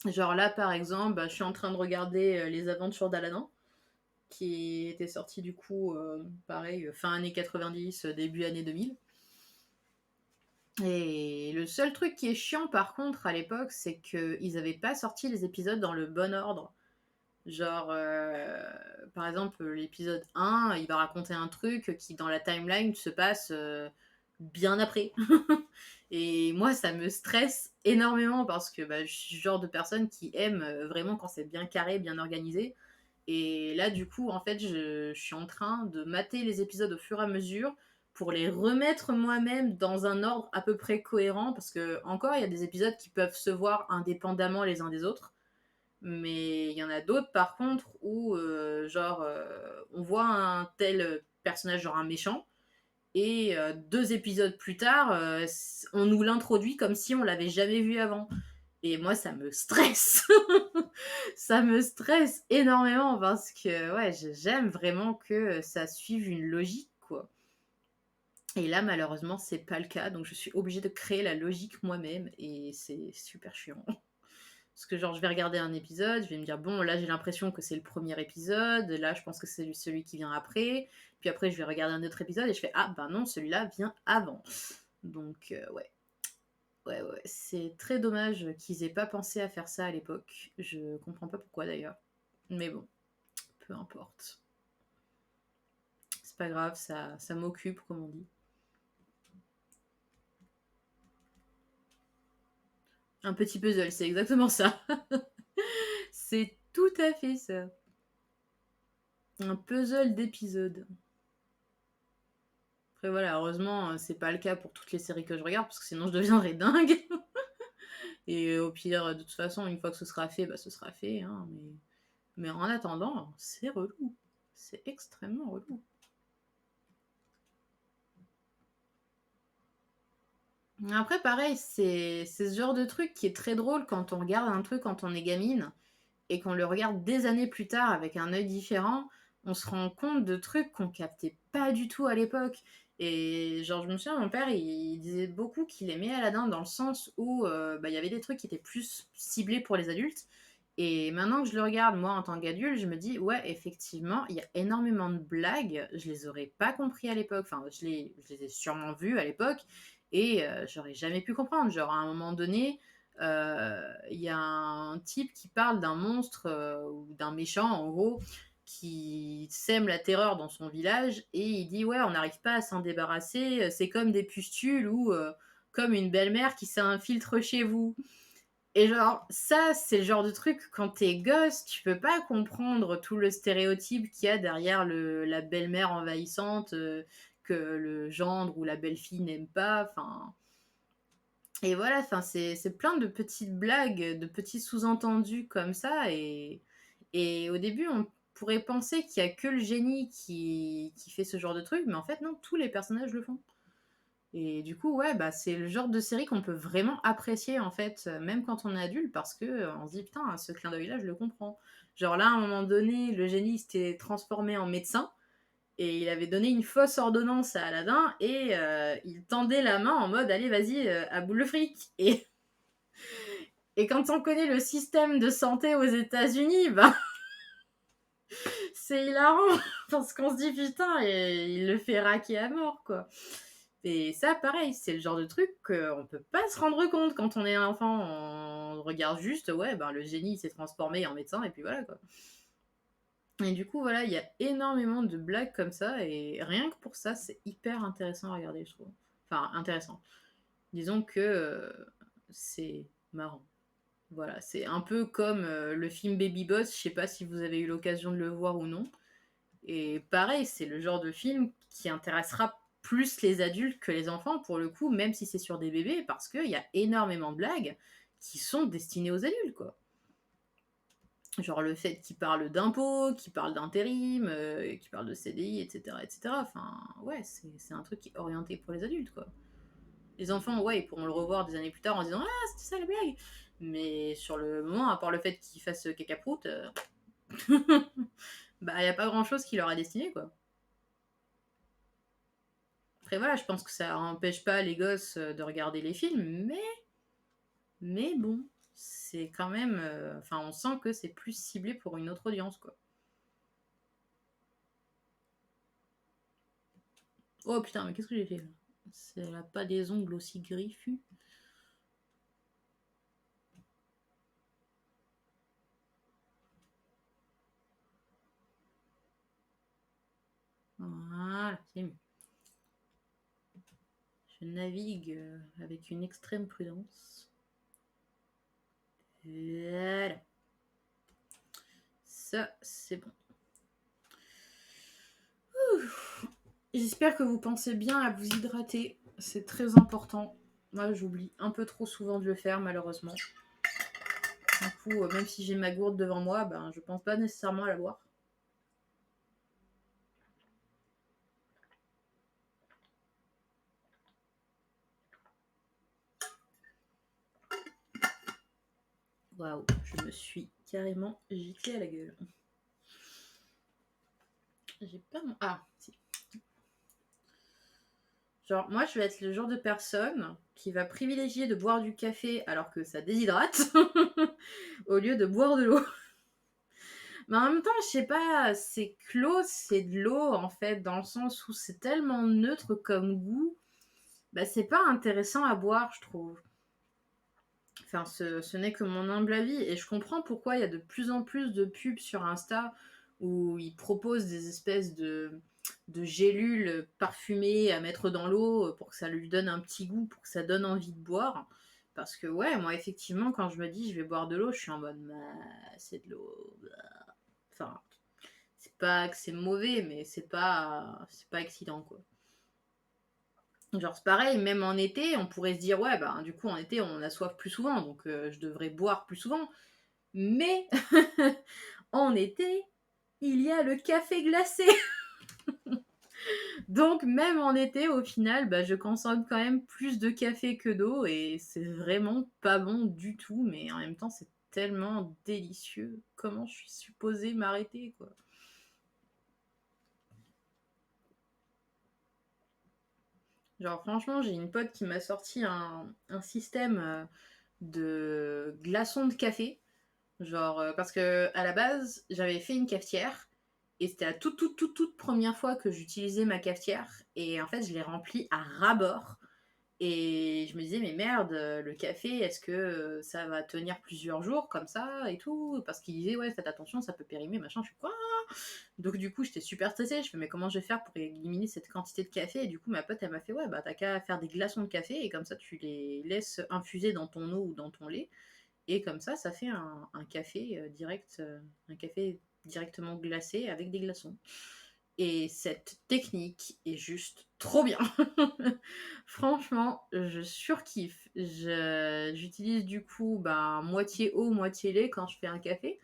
Genre là, par exemple, bah, je suis en train de regarder Les Aventures d'Aladin, qui était sorti du coup, pareil, fin années 90, début années 2000. Et le seul truc qui est chiant par contre à l'époque, c'est qu'ils n'avaient pas sorti les épisodes dans le bon ordre. Genre, par exemple, l'épisode 1, il va raconter un truc qui, dans la timeline, se passe bien après. Et moi, ça me stresse énormément parce que bah, je suis le genre de personne qui aime vraiment quand c'est bien carré, bien organisé. Et là, du coup, en fait, je suis en train de mater les épisodes au fur et à mesure pour les remettre moi-même dans un ordre à peu près cohérent. Parce que, encore, il y a des épisodes qui peuvent se voir indépendamment les uns des autres. Mais il y en a d'autres, par contre, où, genre, on voit un tel personnage, genre un méchant, et 2 épisodes plus tard, on nous l'introduit comme si on l'avait jamais vu avant. Et moi, ça me stresse. Ça me stresse énormément parce que, ouais, j'aime vraiment que ça suive une logique, quoi. Et là, malheureusement, c'est pas le cas, donc je suis obligée de créer la logique moi-même, et c'est super chiant. Parce que genre, je vais regarder un épisode, je vais me dire, bon, là, j'ai l'impression que c'est le premier épisode, là, je pense que c'est celui qui vient après, puis après, je vais regarder un autre épisode, et je fais, ah, ben non, celui-là vient avant. Donc, ouais. Ouais, ouais, c'est très dommage qu'ils aient pas pensé à faire ça à l'époque. Je comprends pas pourquoi d'ailleurs. Mais bon, peu importe. C'est pas grave, ça m'occupe, comme on dit. Un petit puzzle, c'est exactement ça. C'est tout à fait ça. Un puzzle d'épisodes. Après voilà, heureusement, c'est pas le cas pour toutes les séries que je regarde, parce que sinon je deviendrais dingue. Et au pire, de toute façon, une fois que ce sera fait, bah ce sera fait. Hein, mais en attendant, c'est relou. C'est extrêmement relou. Après, pareil, c'est ce genre de truc qui est très drôle quand on regarde un truc quand on est gamine et qu'on le regarde des années plus tard avec un œil différent. On se rend compte de trucs qu'on captait pas du tout à l'époque. Et genre, je me souviens, mon père, il disait beaucoup qu'il aimait Aladdin dans le sens où bah, il y avait des trucs qui étaient plus ciblés pour les adultes. Et maintenant que je le regarde, moi, en tant qu'adulte, je me dis, ouais, effectivement, il y a énormément de blagues. Je les aurais pas compris à l'époque. Enfin, je les ai sûrement vues à l'époque et j'aurais jamais pu comprendre. Genre, à un moment donné, il y a un type qui parle d'un monstre ou d'un méchant, en gros, qui sème la terreur dans son village et il dit ouais, on n'arrive pas à s'en débarrasser, c'est comme des pustules ou comme une belle-mère qui s'infiltre chez vous. Et genre, ça, c'est le genre de truc, quand t'es gosse, tu peux pas comprendre tout le stéréotype qu'il y a derrière la belle-mère envahissante que le gendre ou la belle-fille n'aime pas. Enfin, et voilà, enfin, c'est plein de petites blagues, de petits sous-entendus comme ça. Et au début, on pourrait penser qu'il y a que le génie qui fait ce genre de truc, mais en fait, non, tous les personnages le font. Et du coup, ouais, bah, c'est le genre de série qu'on peut vraiment apprécier, en fait, même quand on est adulte, parce que on se dit, putain, ce clin d'œil-là, je le comprends. Genre là, à un moment donné, le génie s'était transformé en médecin, et il avait donné une fausse ordonnance à Aladdin, et il tendait la main en mode, allez, vas-y, à boule le fric. Et quand on connaît le système de santé aux États-Unis, bah, c'est hilarant, parce qu'on se dit, putain, et il le fait raquer à mort, quoi. Et ça, pareil, c'est le genre de truc qu'on peut pas se rendre compte quand on est un enfant. On regarde juste, ouais, ben, le génie s'est transformé en médecin et puis voilà quoi. Et du coup, voilà, il y a énormément de blagues comme ça et rien que pour ça, c'est hyper intéressant à regarder, je trouve. Enfin, intéressant. Disons que c'est marrant. Voilà, c'est un peu comme le film Baby Boss, je sais pas si vous avez eu l'occasion de le voir ou non. Et pareil, c'est le genre de film qui intéressera plus les adultes que les enfants, pour le coup, même si c'est sur des bébés, parce qu'il y a énormément de blagues qui sont destinées aux adultes, quoi. Genre le fait qu'ils parlent d'impôts, qu'ils parlent d'intérim, qu'ils parlent de CDI, etc., etc. Enfin, ouais, c'est un truc qui est orienté pour les adultes, quoi. Les enfants, ouais, ils pourront le revoir des années plus tard en disant ah, c'était ça la blague. Mais sur le moment, à part le fait qu'ils fassent caca-prout, bah, il n'y a pas grand-chose qui leur est destiné, quoi. Après voilà, je pense que ça empêche pas les gosses de regarder les films, mais bon, c'est quand même... Enfin, on sent que c'est plus ciblé pour une autre audience, quoi. Oh putain, mais qu'est-ce que j'ai fait là? Elle a pas des ongles aussi griffus. Voilà, c'est mieux. Je navigue avec une extrême prudence. Voilà. Ça, c'est bon. Ouh. J'espère que vous pensez bien à vous hydrater. C'est très important. Moi, j'oublie un peu trop souvent de le faire, malheureusement. Du coup, même si j'ai ma gourde devant moi, ben, je pense pas nécessairement à la boire. Waouh, je me suis carrément giclée à la gueule. J'ai pas mon... Ah, si. Genre, moi, je vais être le genre de personne qui va privilégier de boire du café alors que ça déshydrate au lieu de boire de l'eau. Mais en même temps, je sais pas, c'est que l'eau, c'est de l'eau en fait, dans le sens où c'est tellement neutre comme goût, bah c'est pas intéressant à boire, je trouve. Enfin, ce n'est que mon humble avis. Et je comprends pourquoi il y a de plus en plus de pubs sur Insta où ils proposent des espèces de gélules parfumées à mettre dans l'eau pour que ça lui donne un petit goût, pour que ça donne envie de boire. Parce que, ouais, moi, effectivement, quand je me dis je vais boire de l'eau, je suis en mode, c'est de l'eau. Enfin, c'est pas que c'est mauvais, mais c'est pas excitant, quoi. Genre, c'est pareil, même en été, on pourrait se dire, ouais, bah, du coup, en été, on a soif plus souvent, donc je devrais boire plus souvent. Mais en été, il y a le café glacé. Donc, même en été, au final, bah, je consomme quand même plus de café que d'eau et c'est vraiment pas bon du tout. Mais en même temps, c'est tellement délicieux. Comment je suis supposée m'arrêter, quoi? Genre, franchement, j'ai une pote qui m'a sorti un système de glaçons de café. Genre, parce que à la base, j'avais fait une cafetière et c'était la toute première fois que j'utilisais ma cafetière. Et en fait, je l'ai remplie à ras-bord. Et je me disais, mais merde, le café, est-ce que ça va tenir plusieurs jours comme ça et tout? Parce qu'il disait, ouais, faites attention, ça peut périmer, machin. Je suis quoi? Donc du coup, j'étais super stressée. Je fais, mais comment je vais faire pour éliminer cette quantité de café? Et du coup, ma pote, elle m'a fait, ouais, bah t'as qu'à faire des glaçons de café et comme ça, tu les laisses infuser dans ton eau ou dans ton lait. Et comme ça fait un café un café directement glacé avec des glaçons. Et cette technique est juste trop bien. Franchement, je surkiffe. J'utilise du coup moitié eau, moitié lait quand je fais un café.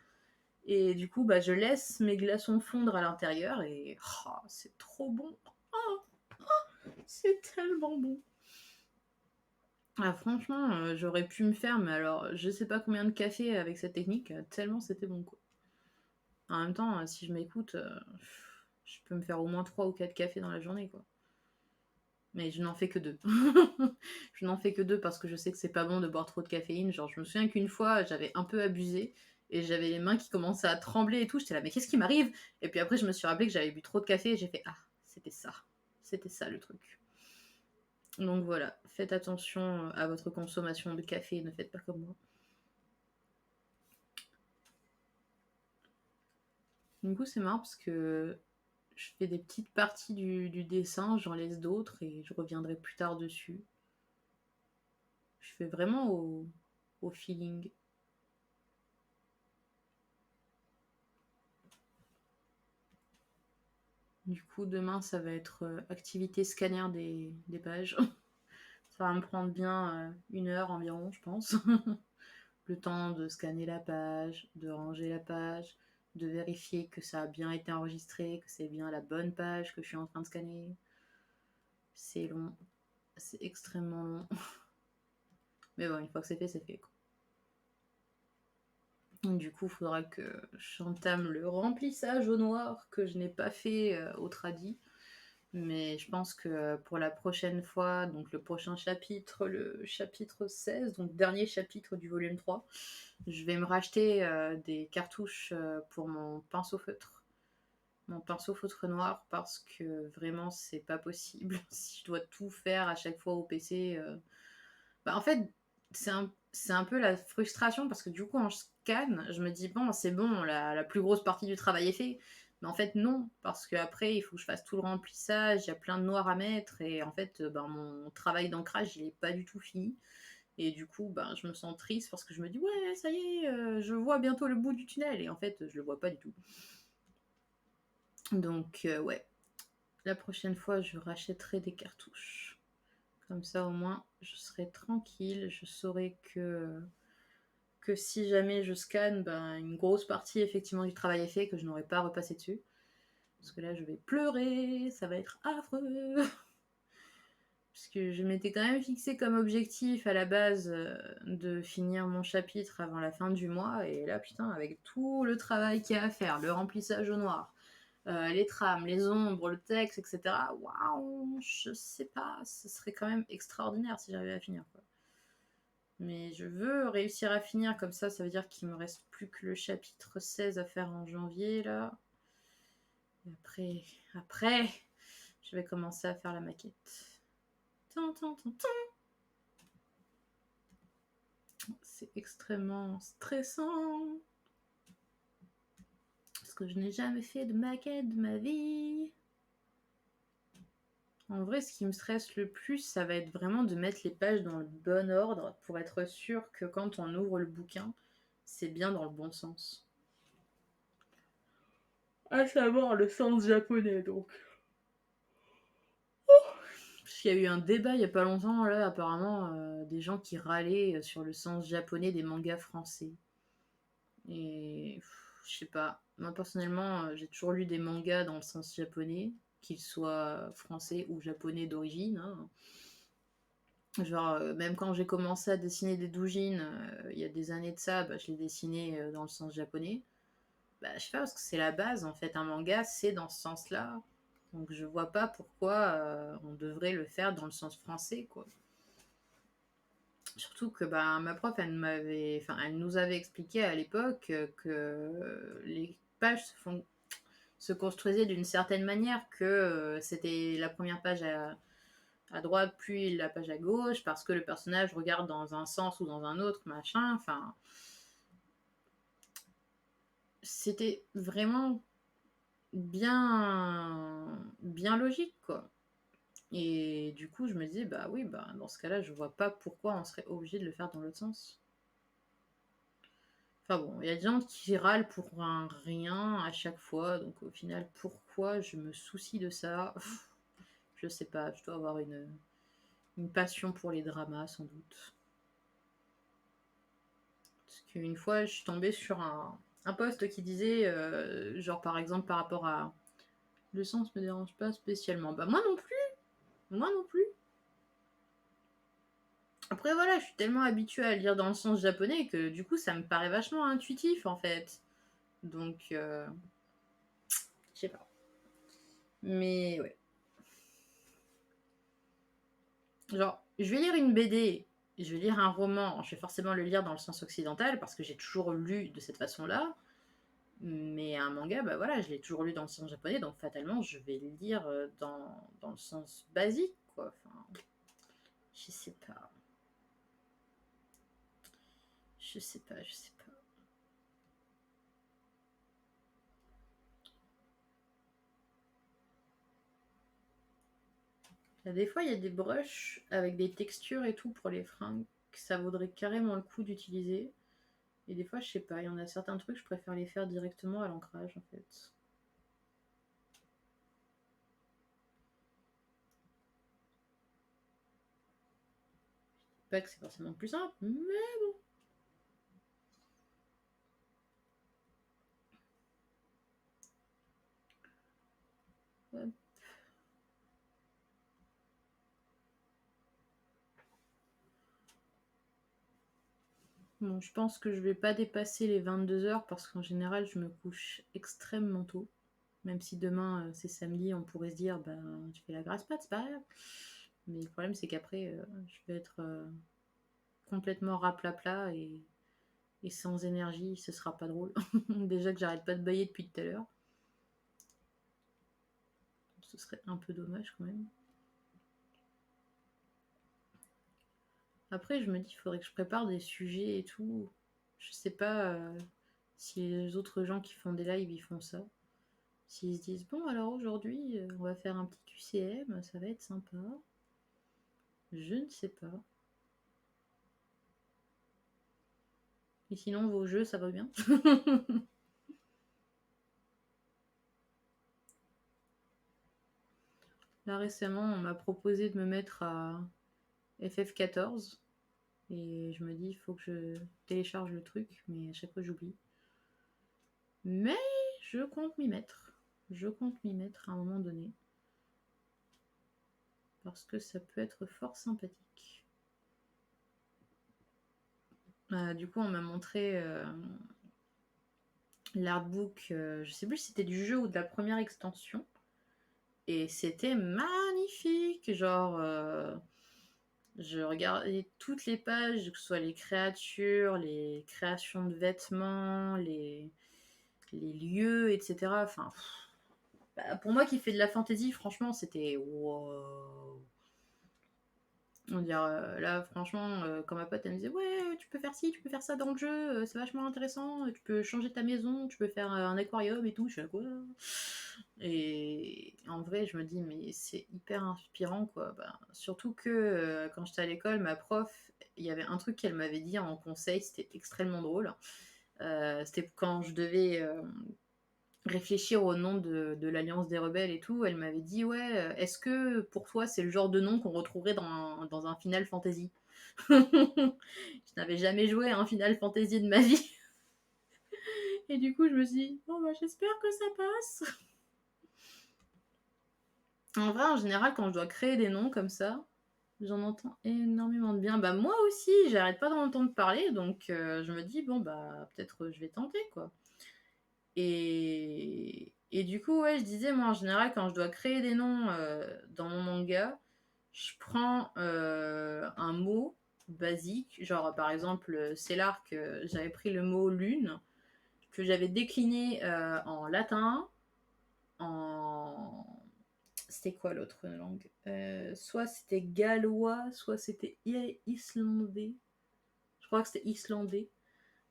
Et du coup, je laisse mes glaçons fondre à l'intérieur et c'est trop bon. Oh, c'est tellement bon. Ah, franchement, j'aurais pu me faire, mais alors, je sais pas combien de cafés avec cette technique, tellement c'était bon, quoi. En même temps, si je m'écoute, je peux me faire au moins 3 ou 4 cafés dans la journée, quoi. Mais je n'en fais que 2. Je n'en fais que 2 parce que je sais que c'est pas bon de boire trop de caféine. Genre, je me souviens qu'une fois, j'avais un peu abusé et j'avais les mains qui commençaient à trembler et tout. J'étais là, mais qu'est-ce qui m'arrive? Et puis après, je me suis rappelé que j'avais bu trop de café et j'ai fait, ah, c'était ça. C'était ça le truc. Donc voilà, faites attention à votre consommation de café, ne faites pas comme moi. Du coup, c'est marrant parce que je fais des petites parties du dessin, j'en laisse d'autres et je reviendrai plus tard dessus. Je fais vraiment au feeling. Du coup, demain, ça va être activité scanner des pages. Ça va me prendre bien 1 heure environ, je pense. Le temps de scanner la page, de ranger la page, de vérifier que ça a bien été enregistré, que c'est bien la bonne page que je suis en train de scanner. C'est long. C'est extrêmement long. Mais bon, une fois que c'est fait, c'est fait, quoi. Du coup, il faudra que j'entame le remplissage au noir que je n'ai pas fait au tradi. Mais je pense que pour la prochaine fois, donc le prochain chapitre, le chapitre 16, donc dernier chapitre du volume 3, je vais me racheter des cartouches pour mon pinceau feutre. Mon pinceau feutre noir parce que vraiment c'est pas possible. Si je dois tout faire à chaque fois au PC, en fait, c'est un peu la frustration parce que du coup, quand je scanne, je me dis, bon, c'est bon, la plus grosse partie du travail est fait. Mais en fait, non, parce qu'après, il faut que je fasse tout le remplissage, il y a plein de noirs à mettre, et en fait, mon travail d'ancrage, il est pas du tout fini. Et du coup, je me sens triste parce que je me dis, ouais, ça y est, je vois bientôt le bout du tunnel, et en fait, je le vois pas du tout. Donc, ouais, la prochaine fois, je rachèterai des cartouches. Comme ça, au moins, je serai tranquille. Je saurai que si jamais je scanne, une grosse partie effectivement du travail est fait, que je n'aurai pas à repasser dessus. Parce que là, je vais pleurer, ça va être affreux. Parce que je m'étais quand même fixé comme objectif à la base de finir mon chapitre avant la fin du mois. Et là, putain, avec tout le travail qu'il y a à faire, le remplissage au noir, les trames, les ombres, le texte, etc. Waouh, je sais pas, ce serait quand même extraordinaire si j'arrivais à finir, quoi. Mais je veux réussir à finir, comme ça veut dire qu'il me reste plus que le chapitre 16 à faire en janvier, là. Et après, je vais commencer à faire la maquette. C'est extrêmement stressant. Parce que je n'ai jamais fait de maquette de ma vie. En vrai, ce qui me stresse le plus, ça va être vraiment de mettre les pages dans le bon ordre pour être sûr que quand on ouvre le bouquin, c'est bien dans le bon sens. À savoir le sens japonais, donc. Parce qu'il y a eu un débat il y a pas longtemps, là, apparemment, des gens qui râlaient sur le sens japonais des mangas français. Et je sais pas. Moi, personnellement, j'ai toujours lu des mangas dans le sens japonais, qu'ils soient français ou japonais d'origine, hein. Genre, même quand j'ai commencé à dessiner des doujins, il y a des années de ça, je les dessinais dans le sens japonais. Je sais pas, parce que c'est la base, en fait. Un manga, c'est dans ce sens-là. Donc, je vois pas pourquoi on devrait le faire dans le sens français, quoi. Surtout que ma prof, elle nous avait expliqué à l'époque que les pages se construisaient d'une certaine manière, que c'était la première page à droite puis la page à gauche parce que le personnage regarde dans un sens ou dans un autre, machin. Enfin, c'était vraiment bien logique, quoi. Et du coup, je me disais, bah oui, bah dans ce cas-là, je vois pas pourquoi on serait obligé de le faire dans l'autre sens. Enfin bon, il y a des gens qui râlent pour un rien à chaque fois, donc au final, pourquoi je me soucie de ça? Je sais pas, je dois avoir une passion pour les dramas, sans doute. Parce qu'une fois, je suis tombée sur un post qui disait, genre par exemple par rapport à le sens me dérange pas spécialement. Bah moi non plus, moi non plus. Après voilà, je suis tellement habituée à lire dans le sens japonais que du coup ça me paraît vachement intuitif en fait. Donc je sais pas. Mais ouais. Genre, je vais lire une BD, je vais lire un roman, je vais forcément le lire dans le sens occidental parce que j'ai toujours lu de cette façon-là. Mais un manga, bah voilà, je l'ai toujours lu dans le sens japonais, donc fatalement, je vais le lire dans le sens basique, quoi. Enfin, je sais pas. Je sais pas, je sais pas. Des fois, il y a des brushes avec des textures et tout pour les fringues que ça vaudrait carrément le coup d'utiliser. Et des fois, je sais pas, il y en a certains trucs, je préfère les faire directement à l'ancrage, en fait. Pas que c'est forcément plus simple, mais bon. Bon, je pense que je vais pas dépasser les 22 heures parce qu'en général, je me couche extrêmement tôt. Même si demain c'est samedi, on pourrait se dire, ben, tu fais la grasse mat, c'est pas grave. Mais le problème, c'est qu'après, je vais être complètement raplapla et sans énergie, ce sera pas drôle. Déjà que j'arrête pas de bailler depuis tout à l'heure. Ce serait un peu dommage quand même. Après, je me dis, il faudrait que je prépare des sujets et tout. Je sais pas si les autres gens qui font des lives, ils font ça. S'ils se disent, bon, alors aujourd'hui, on va faire un petit QCM, ça va être sympa. Je ne sais pas. Et sinon, vos jeux, ça va bien? Là, récemment, on m'a proposé de me mettre à FF14. Et je me dis, il faut que je télécharge le truc, mais à chaque fois, j'oublie. Mais je compte m'y mettre. Je compte m'y mettre à un moment donné. Parce que ça peut être fort sympathique. Du coup, on m'a montré l'artbook, je sais plus si c'était du jeu ou de la première extension. Et c'était magnifique. Genre, je regardais toutes les pages, que ce soit les créatures, les créations de vêtements, les lieux, etc. Enfin, bah, pour moi qui fais de la fantasy, franchement, c'était wow. On dirait, là, franchement, quand ma pote elle me disait ouais, tu peux faire ci, tu peux faire ça dans le jeu, c'est vachement intéressant, tu peux changer ta maison, tu peux faire un aquarium et tout, je suis là quoi. Et en vrai, je me dis mais c'est hyper inspirant quoi. Bah, surtout que quand j'étais à l'école, ma prof, il y avait un truc qu'elle m'avait dit en conseil, c'était extrêmement drôle. C'était quand je devais réfléchir au nom de l'Alliance des Rebelles et tout, elle m'avait dit ouais, est-ce que pour toi c'est le genre de nom qu'on retrouverait dans un Final Fantasy? Je n'avais jamais joué à un Final Fantasy de ma vie. Et du coup, je me suis dit, bon, bah, j'espère que ça passe. En vrai, en général, quand je dois créer des noms comme ça, j'en entends énormément de bien. Bah, moi aussi, j'arrête pas d'en entendre parler, donc je me dis, bon, bah, peut-être je vais tenter, quoi. Et du coup, ouais, je disais, moi, en général, quand je dois créer des noms dans mon manga, je prends un mot basique, genre, par exemple, c'est l'arc, j'avais pris le mot lune, que j'avais décliné en latin, en c'était quoi l'autre langue? Soit c'était gallois, soit c'était islandais. Je crois que c'était islandais.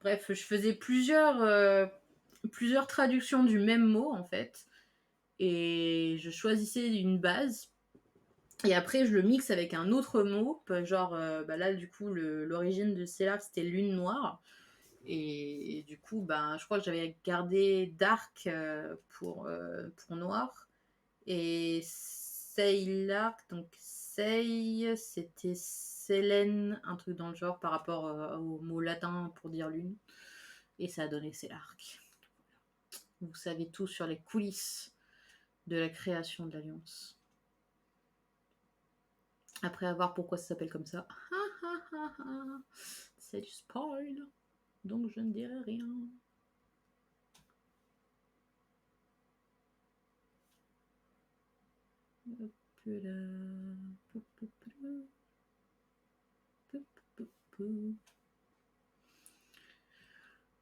Bref, je faisais plusieurs traductions du même mot, en fait. Et je choisissais une base. Et après, je le mixe avec un autre mot. Genre, là, du coup, l'origine de Stellar, c'était lune noire. Et du coup, je crois que j'avais gardé dark pour noir. Et Seilark, donc Sei, c'était Sélène, un truc dans le genre par rapport au mot latin pour dire lune. Et ça a donné Seilark. Vous savez tout sur les coulisses de la création de l'Alliance. Après avoir pourquoi ça s'appelle comme ça. C'est du spoil. Donc je ne dirai rien.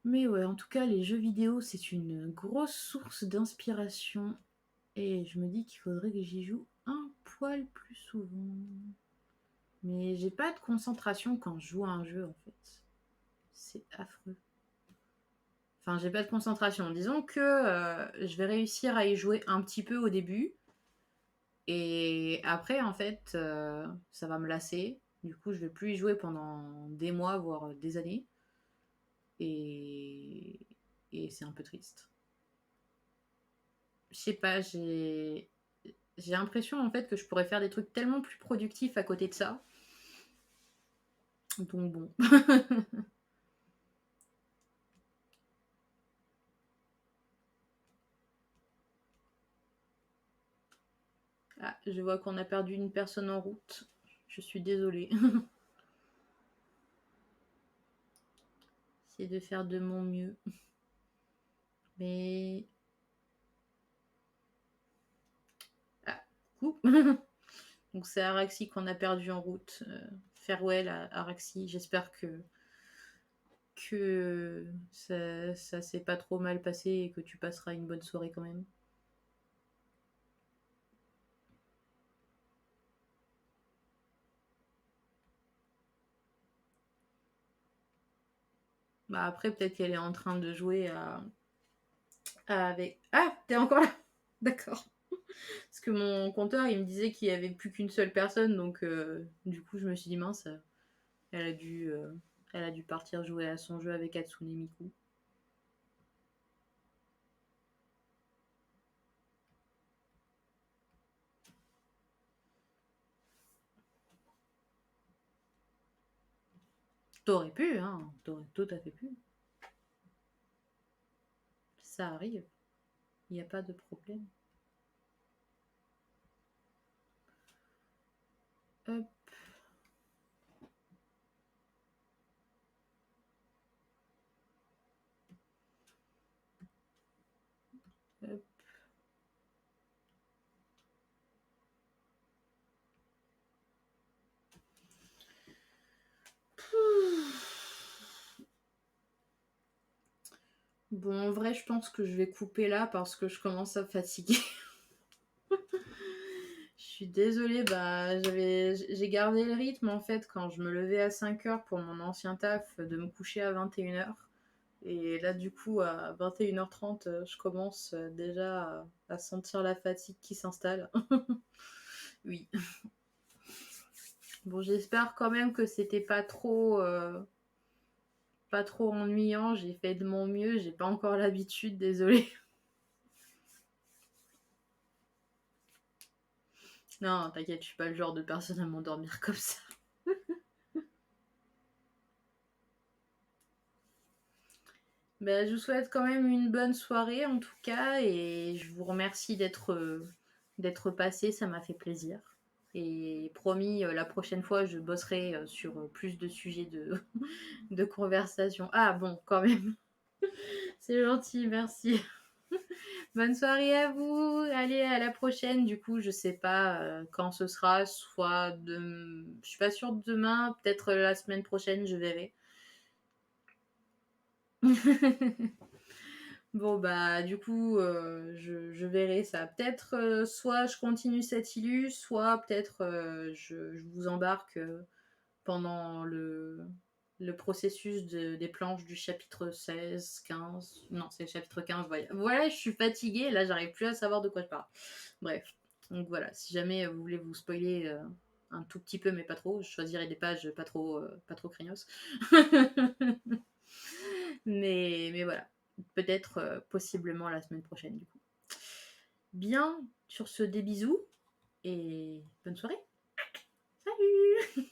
Mais ouais, en tout cas, les jeux vidéo, c'est une grosse source d'inspiration. Et je me dis qu'il faudrait que j'y joue un poil plus souvent. Mais j'ai pas de concentration quand je joue à un jeu, en fait. C'est affreux. Enfin, j'ai pas de concentration. Disons que je vais réussir à y jouer un petit peu au début. Et après, en fait, ça va me lasser. Du coup, je vais plus y jouer pendant des mois, voire des années. Et, c'est un peu triste. Je sais pas, j'ai l'impression en fait que je pourrais faire des trucs tellement plus productifs à côté de ça. Donc bon. Ah, je vois qu'on a perdu une personne en route. Je suis désolée. J'essaie de faire de mon mieux. Mais... Ah, coucou. Donc c'est Araxi qu'on a perdu en route. Farewell à Araxi. J'espère que ça s'est pas trop mal passé et que tu passeras une bonne soirée quand même. Après, peut-être qu'elle est en train de jouer avec... Ah, t'es encore là. D'accord. Parce que mon compteur, il me disait qu'il n'y avait plus qu'une seule personne, donc du coup, je me suis dit, mince, elle a dû partir jouer à son jeu avec Hatsune Miku. T'aurais pu, hein. T'aurais tout à fait pu. Ça arrive. Il n'y a pas de problème. Hop. Hop. Bon, en vrai, je pense que je vais couper là parce que je commence à me fatiguer. Je suis désolée, j'ai gardé le rythme en fait quand je me levais à 5h pour mon ancien taf de me coucher à 21h. Et là, du coup, à 21h30, je commence déjà à sentir la fatigue qui s'installe. Oui. Bon, j'espère quand même que c'était pas trop ennuyant. J'ai fait de mon mieux. J'ai pas encore l'habitude, désolée. Non, t'inquiète, je suis pas le genre de personne à m'endormir comme ça. Je vous souhaite quand même une bonne soirée en tout cas et je vous remercie d'être passé, ça m'a fait plaisir. Et promis, la prochaine fois, je bosserai sur plus de sujets de conversation. Ah bon, quand même. C'est gentil, merci. Bonne soirée à vous. Allez, à la prochaine. Du coup, je sais pas quand ce sera, soit je suis pas sûre de demain, peut-être la semaine prochaine, je verrai. Bon, bah, du coup, je verrai ça. Peut-être, soit je continue cette illus, soit peut-être, je vous embarque, pendant le processus des planches du chapitre 16, 15. Non, c'est le chapitre 15. Voilà, je suis fatiguée, là, j'arrive plus à savoir de quoi je parle. Bref, donc voilà, si jamais vous voulez vous spoiler un tout petit peu, mais pas trop, je choisirai des pages pas trop craignos. Mais voilà, peut-être possiblement la semaine prochaine, du coup. Bien, sur ce, des bisous et bonne soirée. Salut!